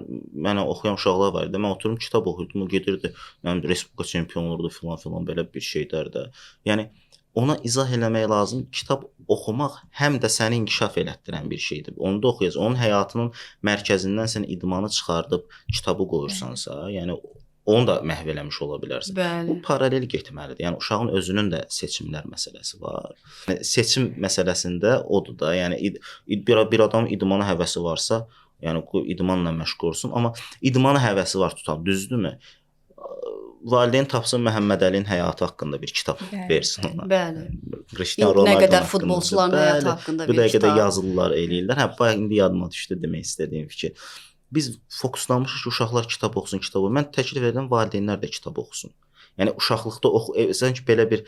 mənə oxuyan uşaqlar var idi. Mən oturum kitab oxuyurdum, o gedirdi, mənim respublika çempionluğudur filan belə bir şeylər də. Yəni ona izah eləmək lazım. Kitab oxumaq həm də səni inkişaf elətdirən bir şeydir. Onu da oxuyacaqsan. Onun həyatının mərkəzindən sən idmanı çıxardıb kitabı qoyursansa, yəni onu da məhv eləmiş ola bilərsən.
Bəli.
Bu paralel getməlidir. Yəni uşağın özünün də seçimlər məsələsi var. Seçim məsələsində odur da, yəni bir adamın idmana həvəsi varsa, yəni idmanla məşğul olsun, amma idmana həvəsi var tutan, düzdürmü? Valideyn tapsın Məhəmməd Əlinin həyatı haqqında bir kitab versin ona.
Bəli.
Cristiano
Nə
Ronaldo
qədər futbolçuların həyatı haqqında bir
kitab.
kitab.
Yazırlar, eləyirlər. Hə, bax indi yadıma düşdü demək istədiyim fikir. Biz fokuslanmışıq ki, uşaqlar kitab oxusun, kitab oxusun. Mən təklif edirəm valideynlər də kitab oxusun. Yəni uşaqlıqda sanki belə bir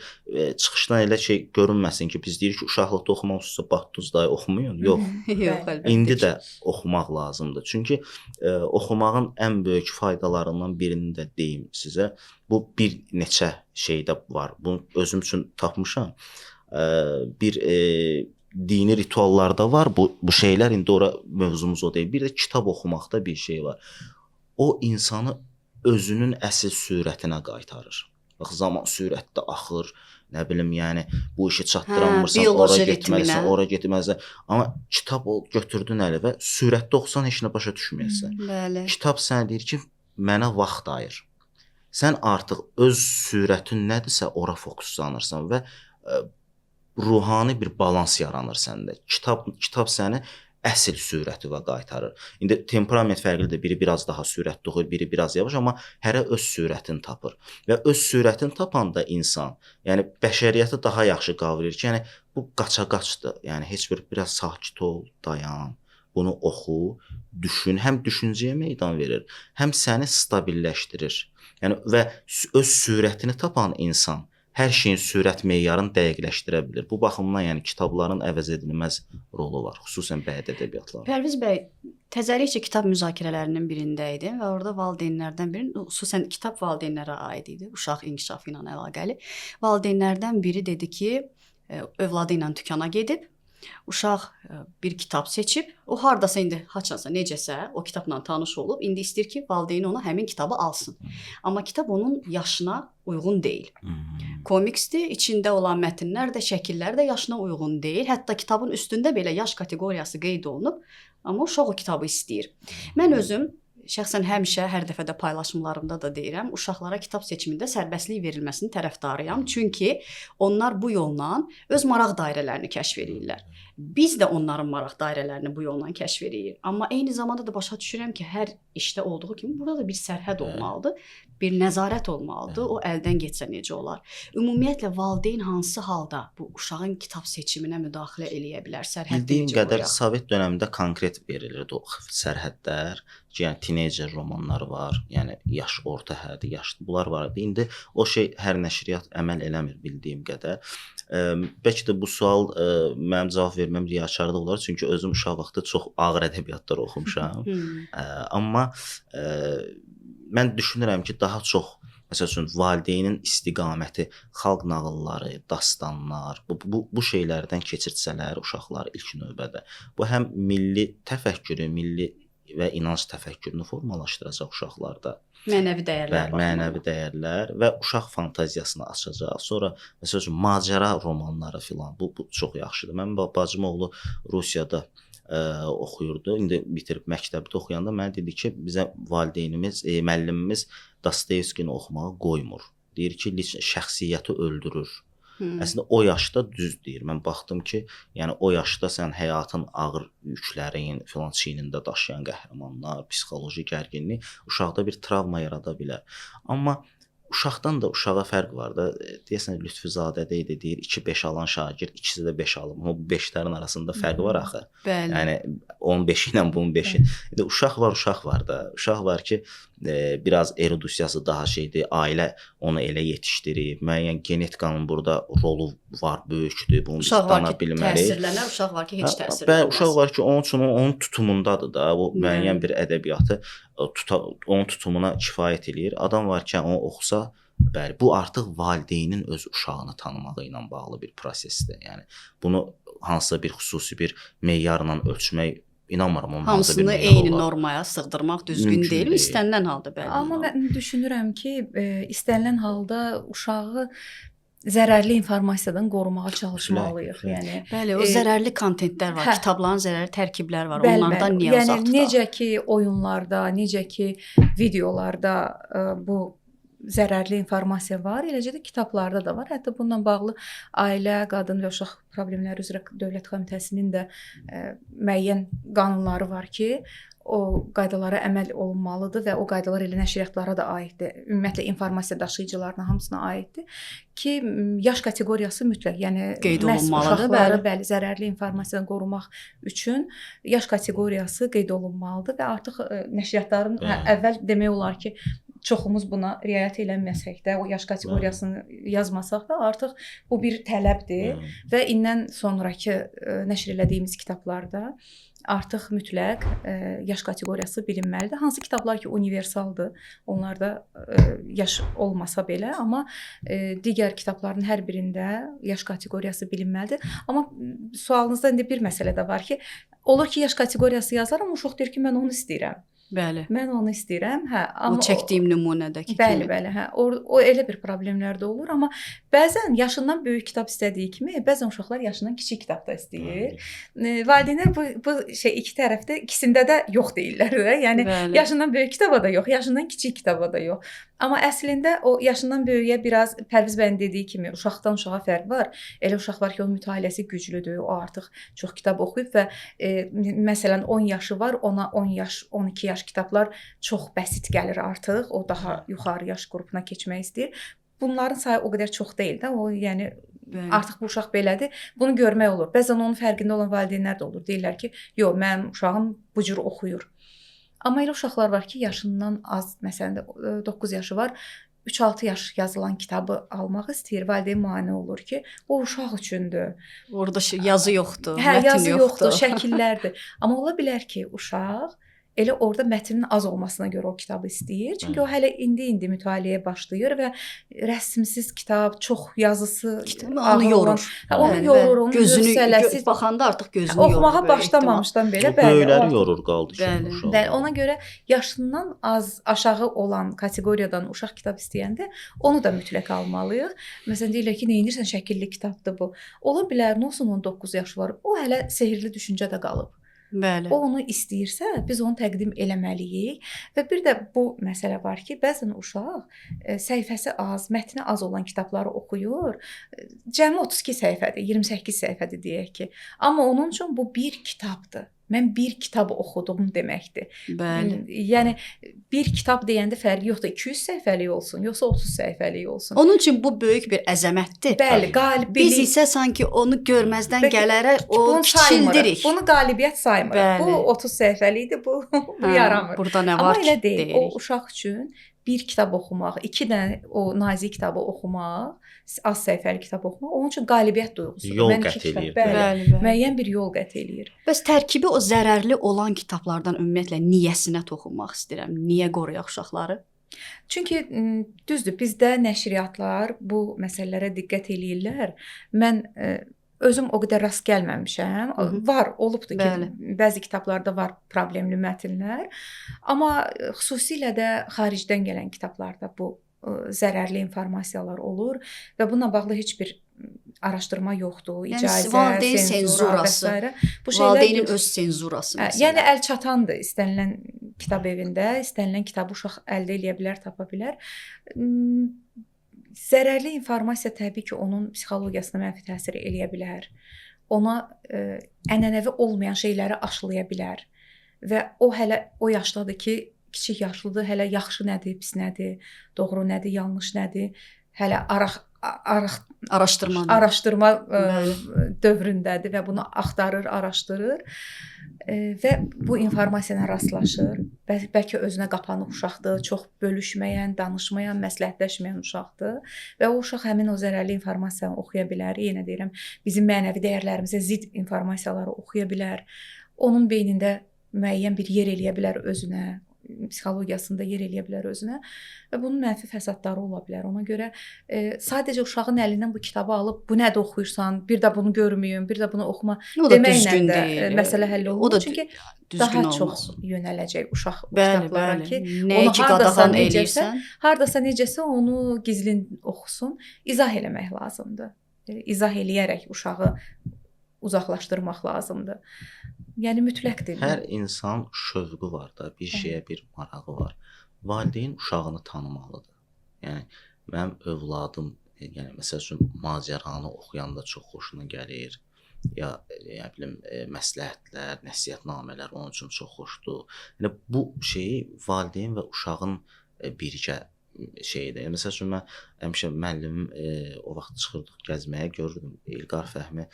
çıxışdan elə şey görünməsin ki, biz deyirik ki, uşaqlıqda oxumaq üstə batduz da oxumayın. Yox.
Yox, əlbəttə.
İndi də oxumaq lazımdır. Çünki oxumağın ən böyük faydalarından birini də deyim sizə. Bu bir neçə şeydə var. Bunu özüm üçün tapmışam. Bir dini rituallarda var bu şeylər. İndi ora mövzumuz o deyil. Bir də kitab oxumaqda bir şey var. O insanı özünün əsl sürətinə qaytarır. Bax, zaman sürətdə axır, nə bilim, yəni bu işi çatdıramırsan, ora getməlisən. Amma kitab götürdün əli və sürətdə oxusan heç nə başa düşməyəsən.
Bəli.
Kitab sənə deyir ki, mənə vaxt ayır. Sən artıq öz sürətin nədirsə ora fokuslanırsan və ruhani bir balans yaranır səndə. Kitab səni əsl sürətinə qaytarır. İndi temperament fərqlidir. Biri biraz daha sürətli oxuyur, biri biraz yavaş, amma hərə öz sürətini tapır. Və öz sürətini tapanda insan, yəni bəşəriyyəti daha yaxşı qavrayır ki, yəni bu qaça-qaçdır. Yəni heç biraz sakit ol, dayan. Bunu oxu, düşün. Həm düşüncəyə meydan verir, həm səni stabilləşdirir. Yəni və öz sürətini tapan insan hər şeyin sürət meyarını dəqiqləşdirə bilir. Bu baxımdan yəni kitabların əvəz edilməz rolu var, xüsusən bədii ədəbiyyatlarda.
Pərviz bəy, təzəlikcə kitab müzakirələrinin birində idim və orada valideynlərdən biri, xüsusən kitab valideynlərə aid idi, uşaq inkişafı ilə əlaqəli. Valideynlərdən biri dedi ki, övladı ilə dükana gedib, uşaq bir kitab seçib, o hardasa indi haçansa, necəsə o kitabla tanış olub, indi istəyir ki, valideyn ona həmin kitabı alsın. Amma kitab onun yaşına uyğun deyil. Komiksdir, içində olan mətnlər də, şəkillər də yaşına uyğun deyil. Hətta kitabın üstündə belə yaş kateqoriyası qeyd olunub, amma uşaq o kitabı istəyir. Mən özüm şəxsən həmişə hər dəfə də paylaşımlarımda da deyirəm, uşaqlara kitab seçimində sərbəstlik verilməsinin tərəfdarıyam. Çünki onlar bu yolla öz maraq dairələrini kəşf edirlər. Biz də onların maraq dairələrini bu yolla kəşf edirik. Amma eyni zamanda da başa düşürəm ki, hər işdə olduğu kimi burada da bir sərhəd olmalıdır, bir nəzarət olmalıdır. O əldən getsə necə olar? Ümumiyyətlə valideyn hansı halda bu uşağın kitab seçiminə müdaxilə eləyə bilər? Sərhəddə
bildiyim
necə
qədər
qoyaq?
Sovet dövründə konkret verilirdi o sərhədlər. Yəni teenager romanları var, yəni yaş orta həddi, yaşlı bunlar var idi. İndi o şey hər nəşriyyat əməl eləmir bildiyim qədər. Bəlkə də bu sual mənim cavab verməm riyakarlıq olar, çünki özüm uşaq vaxtı çox ağır ədəbiyyatlar oxumuşam. Amma mən düşünürəm ki, daha çox məsəl üçün valideynin istiqaməti, xalq nağılları, dastanlar, bu şeylərdən keçirtsələr uşaqlar ilk növbədə, bu həm milli təfəkkürü, milli və inanc təfəkkürünü formalaşdıracaq uşaqlarda.
Mənəvi dəyərlər.
Mənəvi dəyərlər və uşaq fantaziyasını açacaq. Sonra məsəl üçün macəra romanları filan, bu çox yaxşıdır. Mənim bacım oğlu Rusiyada oxuyurdu. İndi bitirib məktəbdə oxuyanda mənə dedi ki, bizə valideynimiz, müəllimimiz Dostoyevskini oxumağa qoymur. Deyir ki, şəxsiyyəti öldürür. Əslində o yaşda düz deyir. Mən baxdım ki, yəni o yaşda sən həyatın ağır yüklərin filan çiynində daşıyan qəhrəmanlar, psixoloji gərginlik uşaqda bir travma yarada bilər. Amma uşaqdan da uşağa fərq var da. Deyəsən Lütfüzadə idi, deyir 2-5 alan şagird, ikisi də 5 alım. Amma bu 5-lərin arasında fərq var axı.
Bəli.
Yəni 15 ilə bunun 5-i. İndi uşaq var da. Uşaq var ki, biraz erudisiyası daha şeydir. Ailə onu elə yetişdirib. Müəyyən genetikanın burada rolu var, böyükdür. Bunu biz
Uşaq var
dana
ki,
bilmərik.
təsirlənər, uşaq var ki, heç təsir
Bəli,
olmaz.
uşaq var ki, onun üçün onun tutumundadır da. Bu müəyyən bir ədəbiyyatı onun tutumuna kifayət eləyir. Adam var ki, onu oxusa, bəli, bu artıq valideynin öz uşağını tanımağı ilə bağlı bir prosesdir. Yəni bunu hansısa bir xüsusi bir meyarla ölçmək inanmıram onun hansısa bir
Hamısını
meyarı
eyni
olar.
normaya sığdırmaq düzgün
Mümkün
deyil,
deyil.
istənilən halda bəli.
Amma mən düşünürəm ki, istənilən halda uşağı zərərli informasiyadan qorumağa çalışmalıyıq.
Mütləq.
Yəni
Bəli, o zərərli kontentlər var, kitabların zərərli tərkiblər var.
Bəli,
Onlardan
bəli.
niyə
Yəni
uzaq tutaq?
necə ki oyunlarda, necə ki videolarda bu zərərli informasiya var, eləcə də kitablarda da var. Hətta bununla bağlı Ailə, Qadın və Uşaq Problemləri üzrə Dövlət Komitəsinin də müəyyən qanunları var ki, o qaydalara əməl olunmalıdır və o qaydalar elə nəşriyyatlara da aiddir. Ümumiyyətlə informasiya daşıyıcılarına hamısına aiddir ki, yaş kateqoriyası mütləq, yəni
Qeyd
məhz
olunmalıdır,
uşaqları
bəli.
bəli zərərli informasiyadan qorumaq üçün yaş kateqoriyası qeyd olunmalıdır və artıq nəşriyyatların əvvəl demək olar ki, çoxumuz buna riayət eləməsək də, o yaş kateqoriyasını yazmasaq da artıq bu bir tələbdir və indən sonrakı nəşr elədiyimiz kitablarda artıq mütləq yaş kateqoriyası bilinməlidir. Hansı kitablar ki universaldır, onlarda yaş olmasa belə, amma digər kitabların hər birində yaş kateqoriyası bilinməlidir. Amma sualınızda indi bir məsələ də var ki, olur ki, yaş kateqoriyası yazar, amma uşaq deyir ki, mən onu istəyirəm.
Bəli.
Mən onu istəyirəm. Hə, amma
o çəkdiyim nümunədəki
bəli,
kimi.
bəli, hə. O elə bir problemlər də olur, amma bəzən yaşından böyük kitab istədiyi kimi, bəzən uşaqlar yaşından kiçik kitab da istəyir. Valideynlər bu şey iki tərəfdə, ikisində də yox deyirlər də. Yəni
Bəli.
yaşından böyük kitaba da yox, yaşından kiçik kitaba da yox. Amma əslində o yaşından böyüyə biraz Pərviz bəyin dediyi kimi uşaqdan uşağa fərq var. Elə uşaq var ki, onun mütaliəsi güclüdür. O artıq çox kitab oxuyub və məsələn 10 yaşı var, ona 10 yaş, 12 yaş kitablar çox bəsit gəlir artıq. O daha yuxarı yaş qrupuna keçmək istəyir. Bunların sayı o qədər çox deyil də. O yəni
Bəli.
artıq bu uşaq belədir. Bunu görmək olur. Bəzən onun fərqində olan valideynlər də olur. Deyirlər ki, "Yox, mənim uşağım bu cür oxuyur." Amma elə uşaqlar var ki, yaşından az, məsələn 9 yaşı var, 3-6 yaş yazılan kitabı almaq istəyir. Valideyn mane olur ki, o uşaq üçündür.
Orada yazı yoxdur,
Hə,
mətn
yazı yoxdur,
yoxdur.
şəkillərdir. Amma ola bilər ki, uşaq elə orada mətnin az olmasına görə o kitabı istəyir. Çünki o hələ indi mütaliəyə başlayır və rəsmsiz kitab, çox yazısı
Onu yorur.
Hə, onu
Bəli,
yorur,
bəli.
onun
Gözünü
hövsələsi
baxanda artıq gözünü yorur.
oxumağa
böyük
başlamamışdan belə
O
bəli. o
böyükləri
artıq-
yorur qaldı ki.
Bəli,
uşaqlar.
Bəli, ona görə yaşından az aşağı olan kateqoriyadan uşaq kitab istəyəndə onu da mütləq almalıyıq. Məsələn deyirlər ki, nə edirsən, şəkilli kitabdır bu. Ola bilər, nə olsun 19 yaşı var. O hələ sehrli düşüncədə qalıb.
Bəli.
O onu istəyirsə, biz onu təqdim eləməliyik. Və bir də bu məsələ var ki, bəzən uşaq səhifəsi az, mətni az olan kitabları oxuyur. Cəmi 32 səhifədir, 28 səhifədir deyək ki. Amma onun üçün bu bir kitabdır. Mən bir kitab oxudum deməkdir.
Bəli.
Yəni bir kitab deyəndə fərqi yoxdur. 200 səhifəlik olsun, yoxsa 30 səhifəlik olsun.
Onun üçün bu böyük bir əzəmətdir.
Bəli, qalibilik.
Biz isə sanki onu görməzdən
Bəli,
gələrək o
bunu saymırıq.
kiçildirik.
Bunu qalibiyyət saymırıq.
Bəli.
Bu 30 səhifəlikdir, bu yaramır.
Burada nə
Amma
var
elə
ki,
deyil.
deyirik.
O uşaq üçün bir kitab oxumaq, 2 dənə o nazik kitabı oxumaq, az səhifəli kitab oxumaq onun üçün qalibiyyət duyğusudur.
Yol
Mən iki
qət
kitab-
eləyir,
Bəli,
Bəli, bəli.
müəyyən bir yol qət eləyir.
Bəs tərkibi o zərərli olan kitablardan ümumiyyətlə niyəsinə toxunmaq istəyirəm. Niyə qoruyaq uşaqları?
Çünki düzdür, bizdə nəşriyyatlar bu məsələlərə diqqət eləyirlər. Mən özüm o qədər rast gəlməmişəm. Var, olubdu ki,
Bəli.
bəzi kitablarda var problemli mətnlər. Amma xüsusilə də xaricdən gələn kitablarda bu zərərli informasiyalar olur və bununla bağlı heç bir araşdırma yoxdur,
Yəni,
icazə,
valideyn
senzura və
senzurası.
s. Bu
Valideynin
yox.
öz senzurası məsələn.
Yəni əl çatandır istənilən kitab evində, istənilən kitabı uşaq əldə edə bilər, tapa bilər. Zərərli informasiya təbii ki, onun psixologiyasına mənfi təsir eləyə bilər. Ona ənənəvi olmayan şeyləri aşılaya bilər. Və o hələ o yaşdadır ki, kiçik yaşlıdır, hələ yaxşı nədir, pis nədir, doğru nədir, yanlış nədir, hələ
araşdırma
araşdırma dövründədir və bunu axtarır, araşdırır. Və bu informasiya ilə rastlaşır. Bəlkə özünə qapanıq uşaqdır, çox bölüşməyən, danışmayan, məsləhətləşməyən uşaqdır və o uşaq həmin o zərərli informasiyanı oxuya bilər. Yenə deyirəm, bizim mənəvi dəyərlərimizə zidd informasiyaları oxuya bilər. Onun beynində müəyyən bir yer eləyə bilər özünə, psixologiyasında yer eləyə bilər özünə və bunun mənfi fəsadları ola bilər. Ona görə sadəcə uşağın əlindən bu kitabı alıb bu nədir oxuyursan, bir də bunu görməyim, bir də bunu oxuma deməklə də məsələ həll olunur. Çünki daha çox yönələcək uşaq kitablara ki, onu qadağan eləyirsən, hardasa necəsə onu gizlin oxusun, izah eləmək lazımdır. İzah eləyərək uşağı uzaqlaşdırmaq lazımdır. Yəni mütləqdir.
Hər insan şövqü var da, bir şeyə bir marağı var. Valideyn uşağını tanımalıdır. Yəni mənim övladım, yəni məsəl üçün macəranı oxuyanda çox xoşuna gəlir. Ya bilim məsləhətlər, nəsihətnamələr onun üçün çox xoşdur. Yəni bu şeyi valideyn və uşağın birgə şeydir. Məsəl üçün mən həmişə müəllimim o vaxt çıxırdıq gəzməyə, görürdüm İlqar Fəhmi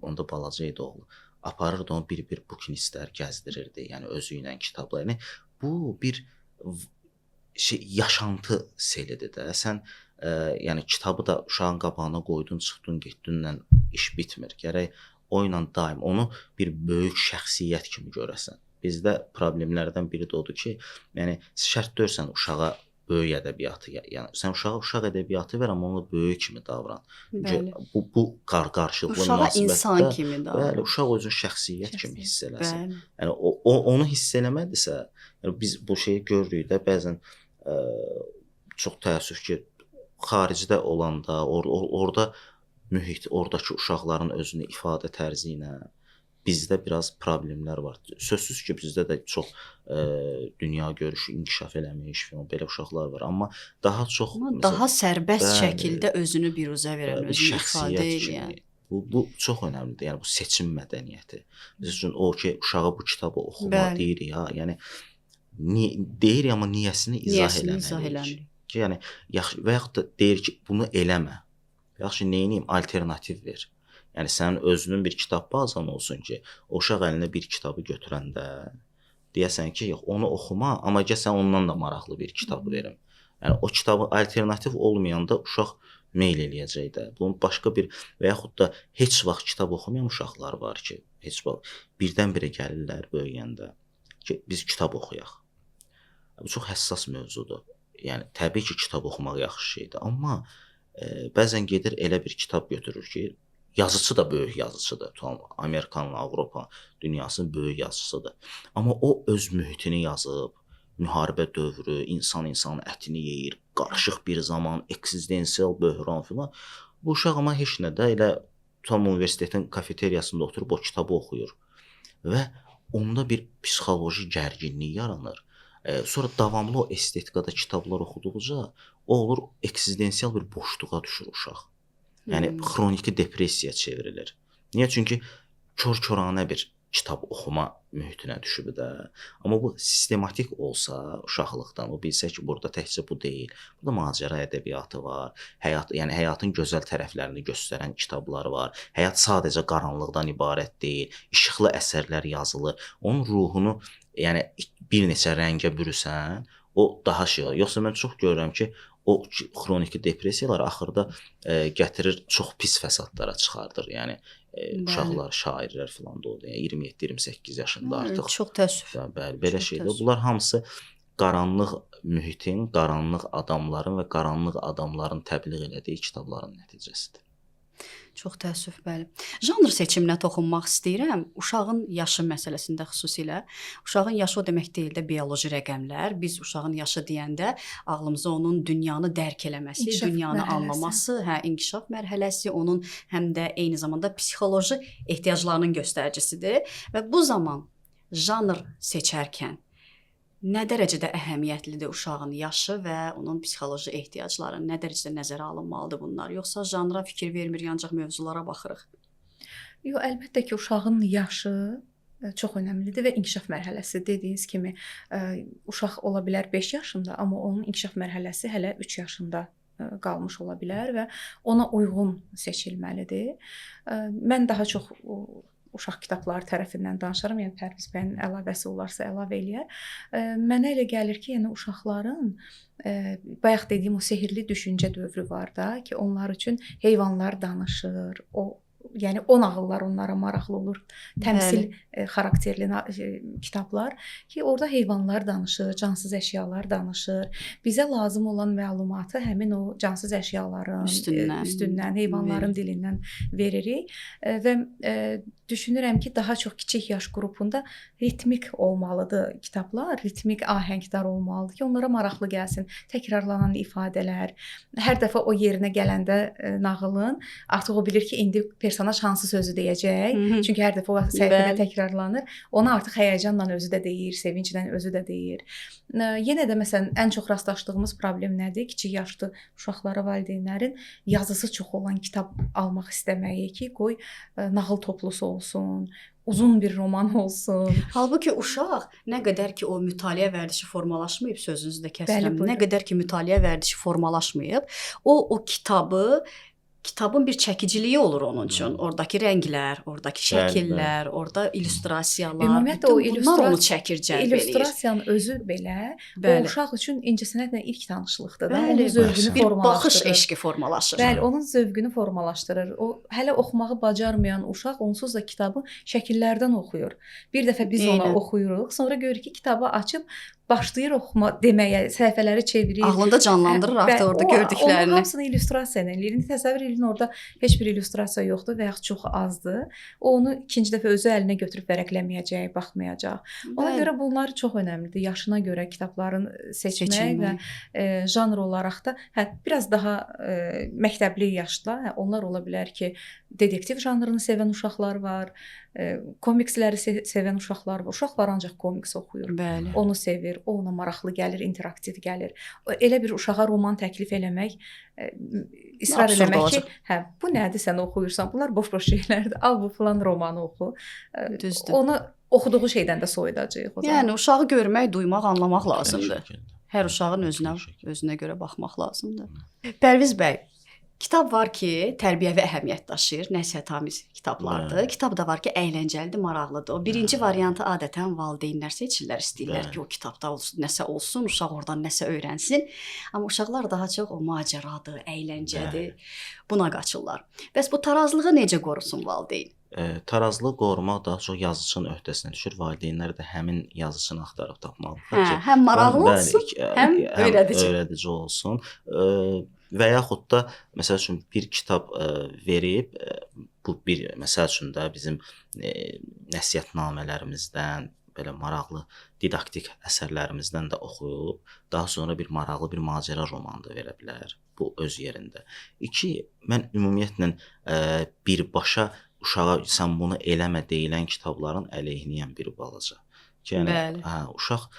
onda balaca idi oğlu. Aparırdı onu bir bukinistlər gəzdirirdi. Yəni özü ilə kitablar. Yəni bu bir şey yaşantı selidir də. Sən yəni kitabı da uşağın qabağına qoydun, çıxdın, getdinlə iş bitmir. Gərək o ilə daim onu bir böyük şəxsiyyət kimi görəsən. Bizdə problemlərdən biri də odur ki, yəni şərt deyirsən uşağa böyük ədəbiyyatı, yəni sən uşağa uşaq ədəbiyyatı ver, amma ona böyük kimi davran. Bu qarşılıqlı münasibətdə
uşağa insan kimi davran.
Bəli, uşaq özünü şəxsiyyət kimi hiss eləsin. Yəni onu hiss eləmədisə, yəni biz bu şeyi görürük də bəzən çox təəssüf ki, xaricdə olanda, orada mühit, oradakı uşaqların özünü ifadə tərzi ilə bizdə biraz problemlər var. Sözsüz ki, bizdə də çox dünya görüşü inkişaf eləmiş filan belə uşaqlar var, amma daha çox
daha sərbəst şəkildə özünü biruzə verən, özünü ifadə edən.
Bu çox önəmlidir. Yəni bu seçim mədəniyyəti. Biz üçün o ki, uşağa bu kitabı oxuma deyirik ha, yəni deyir amma niyəsini izah eləməliyik. Ki, yəni yaxşı və yaxud da deyir ki, bunu eləmə. Yaxşı, nə edeyim? Alternativ ver. Yəni sənin özünün bir kitab bazan olsun ki, o uşaq əlinə bir kitabı götürəndə deyəsən ki, yox, onu oxuma, amma gəl sən ondan da maraqlı bir kitab verim. Yəni o kitabı alternativ olmayanda uşaq meyl eləyəcək də. Bunun başqa bir və yaxud da heç vaxt kitab oxumayan uşaqlar var ki, heç vaxt birdən-birə gəlirlər böyüyəndə ki, biz kitab oxuyaq. Bu çox həssas mövzudur. Yəni təbii ki, kitab oxumaq yaxşı şeydir, amma bəzən gedir elə bir kitab götürür ki, yazıcı da böyük yazıcıdır. Amerikanın, Avropa dünyasının böyük yazıcısıdır. Amma o öz mühitini yazıb, müharibə dövrü, insanın ətini yeyir, qarışıq bir zaman, eksistensial böhran filan. Bu uşaq amma heç nə də elə universitetin kafeteriyasında oturub o kitabı oxuyur və onda bir psixoloji gərginlik yaranır. Sonra davamlı o estetikada kitablar oxuduqca o olur eksistensial bir boşluğa düşür uşaq. Yəni xroniki depressiyaya çevrilir. Niyə? Çünki kör-köranə bir kitab oxuma mühitinə düşüb də. Amma bu sistematik olsa uşaqlıqdan, o bilsə ki, burada təkcə bu deyil. Burada macəra ədəbiyyatı var. Yəni həyatın gözəl tərəflərini göstərən kitablar var. Həyat sadəcə qaranlıqdan ibarət deyil. İşıqlı əsərlər yazılır. Onun ruhunu, yəni bir neçə rəngə bürüsən, o daha şey olur. Yoxsa mən çox görürəm ki, o xroniki depressiyalar axırda gətirir, çox pis fəsadlara çıxardır. Yəni uşaqlar, şairlər filan da oldu. 27-28 yaşında artıq.
Çox təəssüf.
Bəli, belə şeydir. Bunlar hamısı qaranlıq mühitin, qaranlıq adamların və qaranlıq adamların təbliğ elədiyi kitabların nəticəsidir.
Çox təəssüf, bəli. Janr seçiminə toxunmaq istəyirəm. Uşağın yaşı məsələsində xüsusilə. Uşağın yaşı o demək deyil də bioloji rəqəmlər. Biz uşağın yaşı deyəndə ağlımıza onun dünyanı dərk eləməsi, dünyanı anlaması, inkişaf mərhələsi, onun həm də eyni zamanda psixoloji ehtiyaclarının göstəricisidir və bu zaman janr seçərkən nə dərəcədə əhəmiyyətlidir uşağın yaşı və onun psixoloji ehtiyacları, nə dərəcədə nəzərə alınmalıdır bunlar? Yoxsa janra fikir vermirik, ancaq mövzulara baxırıq?
Yox, əlbəttə ki, uşağın yaşı çox önəmlidir və inkişaf mərhələsi. Dediyiniz kimi, uşaq ola bilər 5 yaşında, amma onun inkişaf mərhələsi hələ 3 yaşında qalmış ola bilər və ona uyğun seçilməlidir. Mən daha çox uşaq kitabları tərəfindən danışıram. Yəni Pərviz bəyin əlavəsi olarsa əlavə eləyər. Mənə elə gəlir ki, yəni uşaqların bayaq dediyim o sehrli düşüncə dövrü var da ki, onlar üçün heyvanlar danışır. Yəni o nağıllar onlara maraqlı olur. Təmsil xarakterli kitablar ki, orada heyvanlar danışır, cansız əşyalar danışır. Bizə lazım olan məlumatı həmin o cansız əşyaların üstündən, heyvanların dilindən veririk və düşünürəm ki, daha çox kiçik yaş qrupunda ritmik olmalıdır kitablar, ritmik ahəngdar olmalıdır ki, onlara maraqlı gəlsin. Təkrarlanan ifadələr, hər dəfə o yerinə gələndə nağılın artıq o bilir ki, indi personaj hansı sözü deyəcək. Çünki hər dəfə o səhifədə təkrarlanır. Ona artıq həyəcanla özü də deyir, sevinclə özü də deyir. Yenə də məsələn ən çox rastlaşdığımız problem nədir? Kiçik yaşlı uşaqlara valideynlərin yazısı çox olan kitab almaq istəməyi ki, qoy nağıl toplusu olsun, uzun bir roman olsun.
Halbuki uşaq nə qədər ki o mütaliə vərdişi formalaşmayıb, sözünüzü də kəsirəm. Nə qədər ki mütaliə vərdişi formalaşmayıb, o kitabın bir çəkiciliyi olur onun üçün. Oradakı rənglər, oradakı şəkillər, orada illüstrasiyalar,
ümumiyyətlə o
onu çəkir, cəlb eləyir.
İllüstrasiyanın özü belə o uşaq üçün incəsənətlə ilk tanışlıqdır da. Onun zövqünü
bir
formalaşdırır.
Baxış eşqi formalaşır.
Bəli, onun zövqünü formalaşdırır. O hələ oxumağı bacarmayan uşaq onsuz da kitabı şəkillərdən oxuyur. Bir dəfə biz ona oxuyuruq, sonra görürük ki, kitabı açıb başlayır oxuma deməyə, səhifələri çevirir.
Ağlında canlandırır artıq orada gördüklərini.
Onun hamısını illüstrasiya ilə eləyir. İndi təsəvvür edin, orada heç bir illüstrasiya yoxdur və yaxud çox azdır. O onu ikinci dəfə özü əlinə götürüb vərəqləməyəcək, baxmayacaq. Ona görə bunlar çox önəmlidir. Yaşına görə kitabların seçmək və janr olaraq da biraz daha məktəbli yaşda onlar ola bilər ki, detektiv janrını sevən uşaqlar var, komiksləri sevən uşaqlar var. Uşaq var ancaq komiks oxuyur.
Bəli.
Onu sevir, o ona maraqlı gəlir, interaktiv gəlir. Elə bir uşağa roman təklif eləmək, israr eləmək ki, bu nədir sən oxuyursan? Bunlar boş-boş şeylərdir. Al bu falan romanı oxu.
Düzdür.
Onu oxuduğu şeydən də soyudacağıq o zaman.
Yəni uşağı görmək, duymaq, anlamaq lazımdır. Hər uşağın özünə görə baxmaq lazımdır. Pərviz bəy, kitab var ki, tərbiyəvi əhəmiyyət daşıyır, nəsihətamiz kitablardır. Kitab da var ki, əyləncəlidir, maraqlıdır. O birinci variantı adətən valideynlər seçirlər, istəyirlər ki, o kitabda nəsə olsun, uşaq oradan nəsə öyrənsin. Amma uşaqlar daha çox o macəradır, əyləncədir, buna qaçırlar. Bəs bu tarazlığı necə qorusun valideyn?
Tarazlığı qorumaq daha çox yazıçının öhdəsinə düşür. Valideynlər də həmin yazıçını axtarıb tapmalıdır.
Həm maraqlı olsun, həm
öyrədici olsun. Və yaxud da məsəl üçün bir kitab verib, bu bir məsəl üçün də bizim nəsihətnamələrimizdən, belə maraqlı didaktik əsərlərimizdən də oxuyub, daha sonra bir maraqlı bir macəra romanı da verə bilər. Bu öz yerində. 2, mən ümumiyyətlə birbaşa uşağa sən bunu eləmə deyilən kitabların əleyhinəyəm bir balaca. Yəni uşaq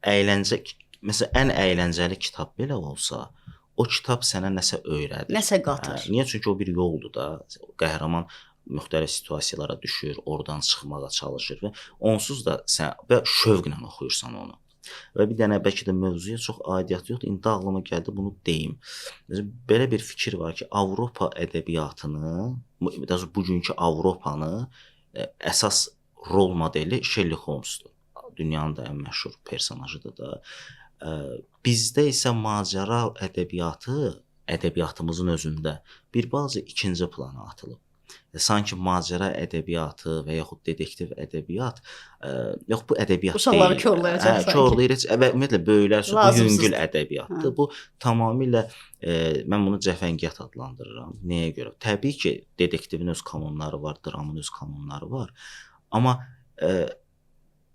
əyləncə, məsələn ən əyləncəli kitab belə olsa, o kitab sənə nəsə öyrədir.
Nəsə qatır.
Niyə? Çünki o bir yoldur da. Qəhrəman müxtəlif situasiyalara düşür, oradan çıxmağa çalışır və onsuz da sən və şövqlə oxuyursan onu. Və bir dənə bəlkə də mövzuya çox aidiyyatı yoxdur. İndi ağlıma gəldi, bunu deyim. Belə bir fikir var ki, Avropa ədəbiyyatını, bugünkü Avropanı əsas rol modeli Sherlock Holmes'dur. Dünyanın da ən məşhur personajıdır da. Bizdə isə macəra ədəbiyyatımızın özündə bir balaca ikinci plana atılıb. Sanki macəra ədəbiyyatı və yaxud detektiv ədəbiyyat, yox bu ədəbiyyat deyil.
Uşaqları korlayacaq sanki.
Korlayır və ümumiyyətlə böyüklər üçün bu yüngül ədəbiyyatdır. Bu tamamilə mən bunu cəfəngiyat adlandırıram. Nəyə görə? Təbii ki, detektivin öz kanunları var, dramın öz kanunları var. Amma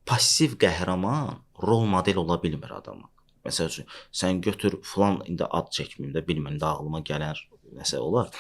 passiv qəhrəman rol model ola bilmir adama. Məsəl üçün, sən götür filan, indi ad çəkməyim də, bilməm, ağlıma gələn nəsə olar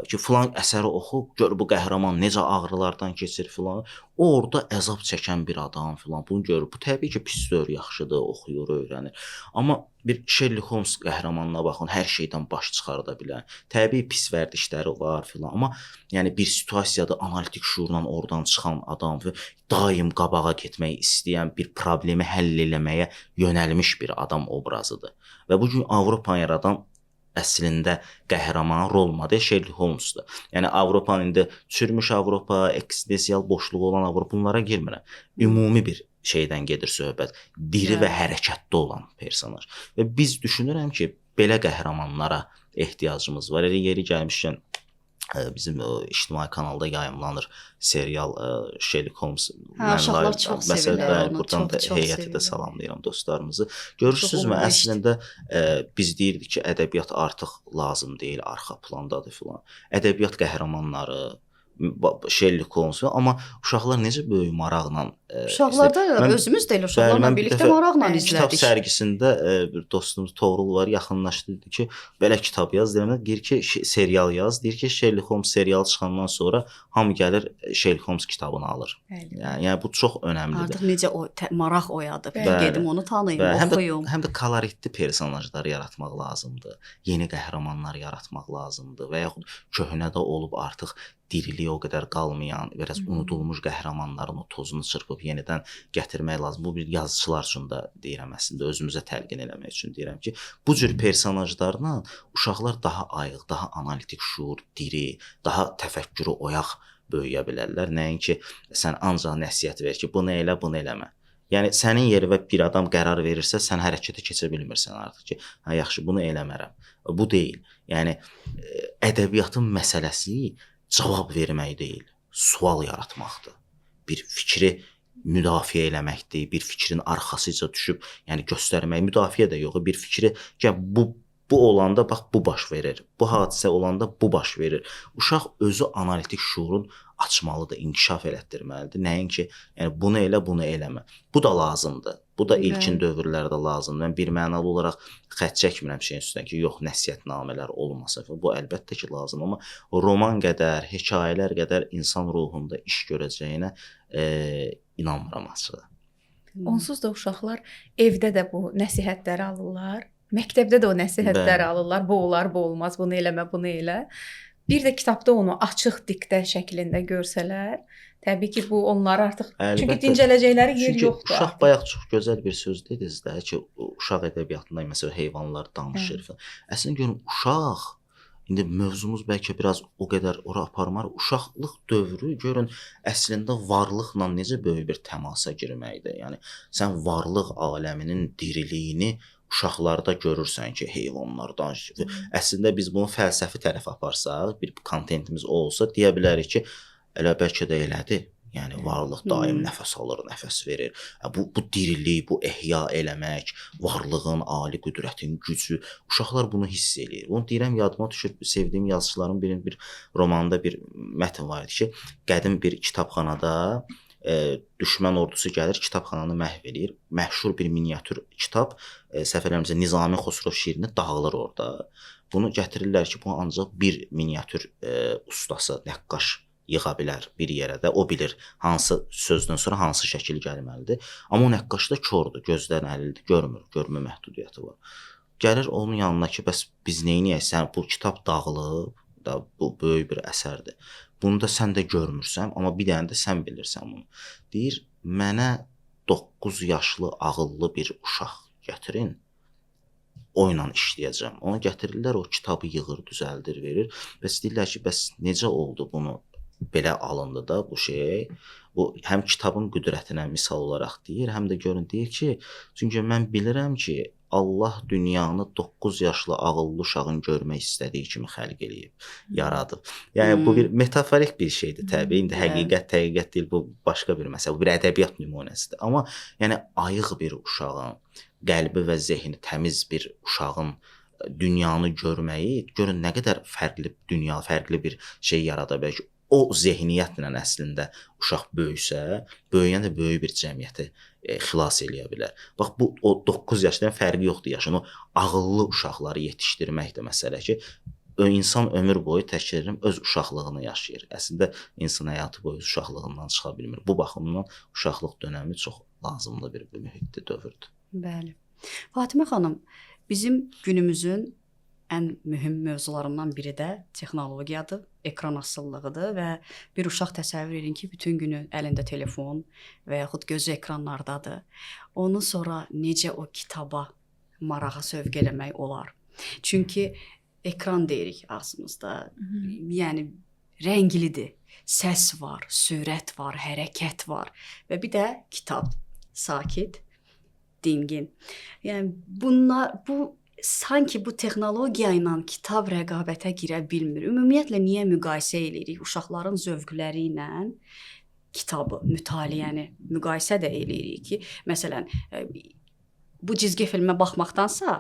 ki, filan əsəri oxu, gör bu qəhrəman necə ağrılardan keçir filan. O orada əzab çəkən bir adam filan, bunu görür. Bu təbii ki, pisdir, yaxşıdır, oxuyur, öyrənir. Amma bir Sherlock Holmes qəhrəmanına baxın, hər şeydən baş çıxarda bilən. Təbii pis vərdişləri var filan, amma yəni bir situasiyada analitik şuurla oradan çıxan adam və daim qabağa getmək istəyən, bir problemi həll eləməyə yönəlmiş bir adam obrazıdır. Və bu gün Avropanı yaradan əslində qəhrəman rol model Sherlock Holmesdur. Yəni Avropanın indi çürümüş Avropa, eksistensial boşluğu olan Avropa bunlara girmirəm. Ümumi bir şeydən gedir söhbət. Diri və hərəkətdə olan personaj. Və biz düşünürəm ki, belə qəhrəmanlara ehtiyacımız var. Elə yeri gəlmişkən bizim ictimai kanalda yayımlanır serial Sherlock Holmes.
Uşaqlar çox sevirlər onu.
Buradan da heyəti də salamlayıram dostlarımızı. Görürsünüzmü, əslində biz deyirdik ki, ədəbiyyat artıq lazım deyil, arxa plandadır filan. Ədəbiyyat qəhrəmanları Sherlock Holmes, amma uşaqlar necə böyük maraqla
uşaqlarda özümüz də elə uşaqlarla birlikdə maraqla izlədik.
Kitab sərgisində bir dostumuz Toğrul var, yaxınlaşdı, dedi ki, belə kitab yaz, deyir ki, serial yaz, deyir ki, Sherlock Holmes serialı çıxandan sonra hamı gəlir Sherlock Holmes kitabını alır. Yəni bu çox önəmlidir.
Artıq necə o maraq oyadı. Gedim onu tanıyım, oxuyum.
Həm də koloritli personajlar yaratmaq lazımdır. Yeni qəhrəmanlar yaratmaq lazımdır və yaxud köhnədə olub artıq diriliyi o qədər qalmayan, biraz unudulmuş qəhrəmanların o tozunu çırpıb yenidən gətirmək lazım. Bu bir yazıçılar üçün də deyirəm, əslində özümüzə təlqin eləmək üçün deyirəm ki, bu cür personajlarla uşaqlar daha ayıq, daha analitik şuur, diri, daha təfəkkürü oyaq böyüyə bilərlər. Nəinki sən ancaq nəsihət ver ki, bunu elə, bunu eləmə. Yəni sənin yerinə bir adam qərar verirsə, sən hərəkətə keçə bilmirsən artıq ki, hə yaxşı, bunu eləmərəm. Bu deyil. Yəni ədəbiyyatın məsələsi cavab vermək deyil, sual yaratmaqdır. Bir fikri müdafiə eləməkdir, bir fikrin arxasıca düşüb, yəni göstərmək, müdafiə də yox, bir fikri ki, bu olanda bax bu baş verir, bu hadisə olanda bu baş verir. Uşaq özü analitik şuurun açmalıdır, inkişaf elətdirməlidir. Nəinki, yəni bunu elə, bunu eləmə. Bu da lazımdır. Bu da ilkin dövrlərdə lazımdır. Mən bir mənalı olaraq xətt çəkmirəm şeyin üstünə ki, yox, nəsihətnamələr olmasa. Bu əlbəttə ki, lazım. Amma roman qədər, hekayələr qədər insan ruhunda iş görəcəyinə inanmıram açığı.
Onsuz da uşaqlar evdə də bu nəsihətləri alırlar. Məktəbdə də o nəsihətləri alırlar. Bu olar, bu olmaz, bunu eləmə, bunu elə. Bir də kitabda onu açıq diktə şəklində görsələr, təbii ki, bu onları artıq çünki dincələcəkləri yer yoxdur.
Çünki uşaq bayaq çox gözəl bir söz dediniz də ki, uşaq ədəbiyyatında məsələn heyvanlar danışır falan. Əslində görün uşaq indi mövzumuz bəlkə biraz o qədər ora aparmır. Uşaqlıq dövrü görün əslində varlıqla necə böyük bir təmasa girməkdir. Yəni sən varlıq aləminin diriliyini uşaqlarda görürsən ki, heyvanlardan. Əslində biz bunu fəlsəfi tərəf aparsaq, bir kontentimiz olsa, deyə bilərik ki, elə bəlkə də elədir. Yəni varlıq daim nəfəs alır, nəfəs verir. Bu dirilik, bu ehya eləmək, varlığın, ali qüdrətin gücü, uşaqlar bunu hiss eləyir. Onu deyirəm, yadıma düşür, sevdiyim yazıçıların birinin bir romanında bir mətn var idi ki, qədim bir kitabxanada düşmən ordusu gəlir, kitabxananı məhv eləyir. Məşhur bir miniatür kitab, səhv eləmirəmsə Nizami Xosrov şiirini dağılır orada. Bunu gətirirlər ki, bu ancaq bir miniatür ustası, nəqqaş yığa bilər bir yerə də. O bilir hansı sözdən sonra hansı şəkil gəlməlidir. Amma o nəqqaş da kordur, gözdən əlildir, görmür, görmə məhdudiyyəti var. Gəlir onun yanına ki, bəs biz neyniyək? Sən bu kitab dağılıb, da bu böyük bir əsərdir. Bunu da sən də görmürsən, amma bir dənə də sən bilirsən bunu. Deyir, mənə 9 yaşlı ağıllı bir uşaq gətirin, oyla işləyəcəm. Onu gətirirlər, o kitabı yığır, düzəldir, verir. Bəs deyirlər ki, bəs necə oldu bunu belə alındı da bu şey? Bu həm kitabın qüdrətinə misal olaraq deyir, həm də görün deyir ki, çünki mən bilirəm ki, Allah dünyanı 9 yaşlı ağıllı uşağın görmək istədiyi kimi xəlq eləyib, yaradıb. Yəni bu bir metaforik bir şeydir təbii. İndi həqiqət deyil, bu başqa bir məsələ, bu bir ədəbiyyat nümunəsidir. Amma yəni ayıq bir uşağın, qəlbi və zehni təmiz bir uşağın dünyanı görməyi, görün nə qədər fərqli dünya, fərqli bir şey yarada bilər ki, o zehniyyətlə əslində uşaq böyüsə, böyüyən də böyük bir cəmiyyəti xilas eləyə bilər. Bax, bu o 9 yaşdan fərqi yoxdur yaşın. O ağıllı uşaqları yetişdirmək də məsələ ki, insan ömür boyu təkrar edirəm, öz uşaqlığını yaşayır. Əslində insan həyatı boyu uşaqlığından çıxa bilmir. Bu baxımdan uşaqlıq dönəmi çox lazımlı bir mühitdir, dövrdür.
Bəli. Fatimə xanım, bizim günümüzün ən mühüm mövzularından biri də texnologiyadır, ekran asıllığıdır və bir uşaq təsəvvür edin ki, bütün günü əlində telefon və yaxud gözü ekranlardadır. Ondan sonra necə o kitaba marağa sövq eləmək olar? Çünki ekran deyirik ağzımızda. Yəni rənglidir. Səs var, sürət var, hərəkət var və bir də kitab. Sakit, dingin. Yəni bu sanki bu texnologiya ilə kitab rəqabətə girə bilmir. Ümumiyyətlə niyə müqayisə eləyirik uşaqların zövqləri ilə kitabı, mütaliəni müqayisə də eləyirik ki, məsələn, bu cizgi filmə baxmaqdansa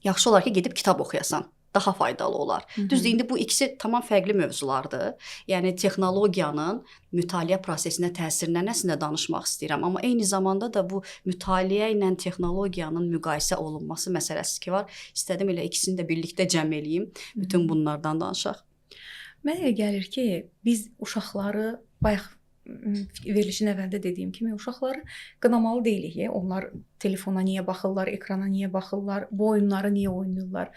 yaxşı olar ki, gedib kitab oxuyasan. Daha faydalı olar. Düzdür, indi bu ikisi tamam fərqli mövzulardır. Yəni texnologiyanın mütaliə prosesinə təsirinə nəsinə danışmaq istəyirəm, amma eyni zamanda da bu mütaliə ilə texnologiyanın müqayisə olunması məsələsi ki var. İstədim elə ikisini də birlikdə cəm eləyim, bütün bunlardan danışaq.
Mənə elə gəlir ki, biz uşaqları bayaq verilişin əvvəldə dediyim kimi uşaqları qınamalı deyilik. Onlar telefona niyə baxırlar, ekrana niyə baxırlar, bu oyunları niyə oynayırlar?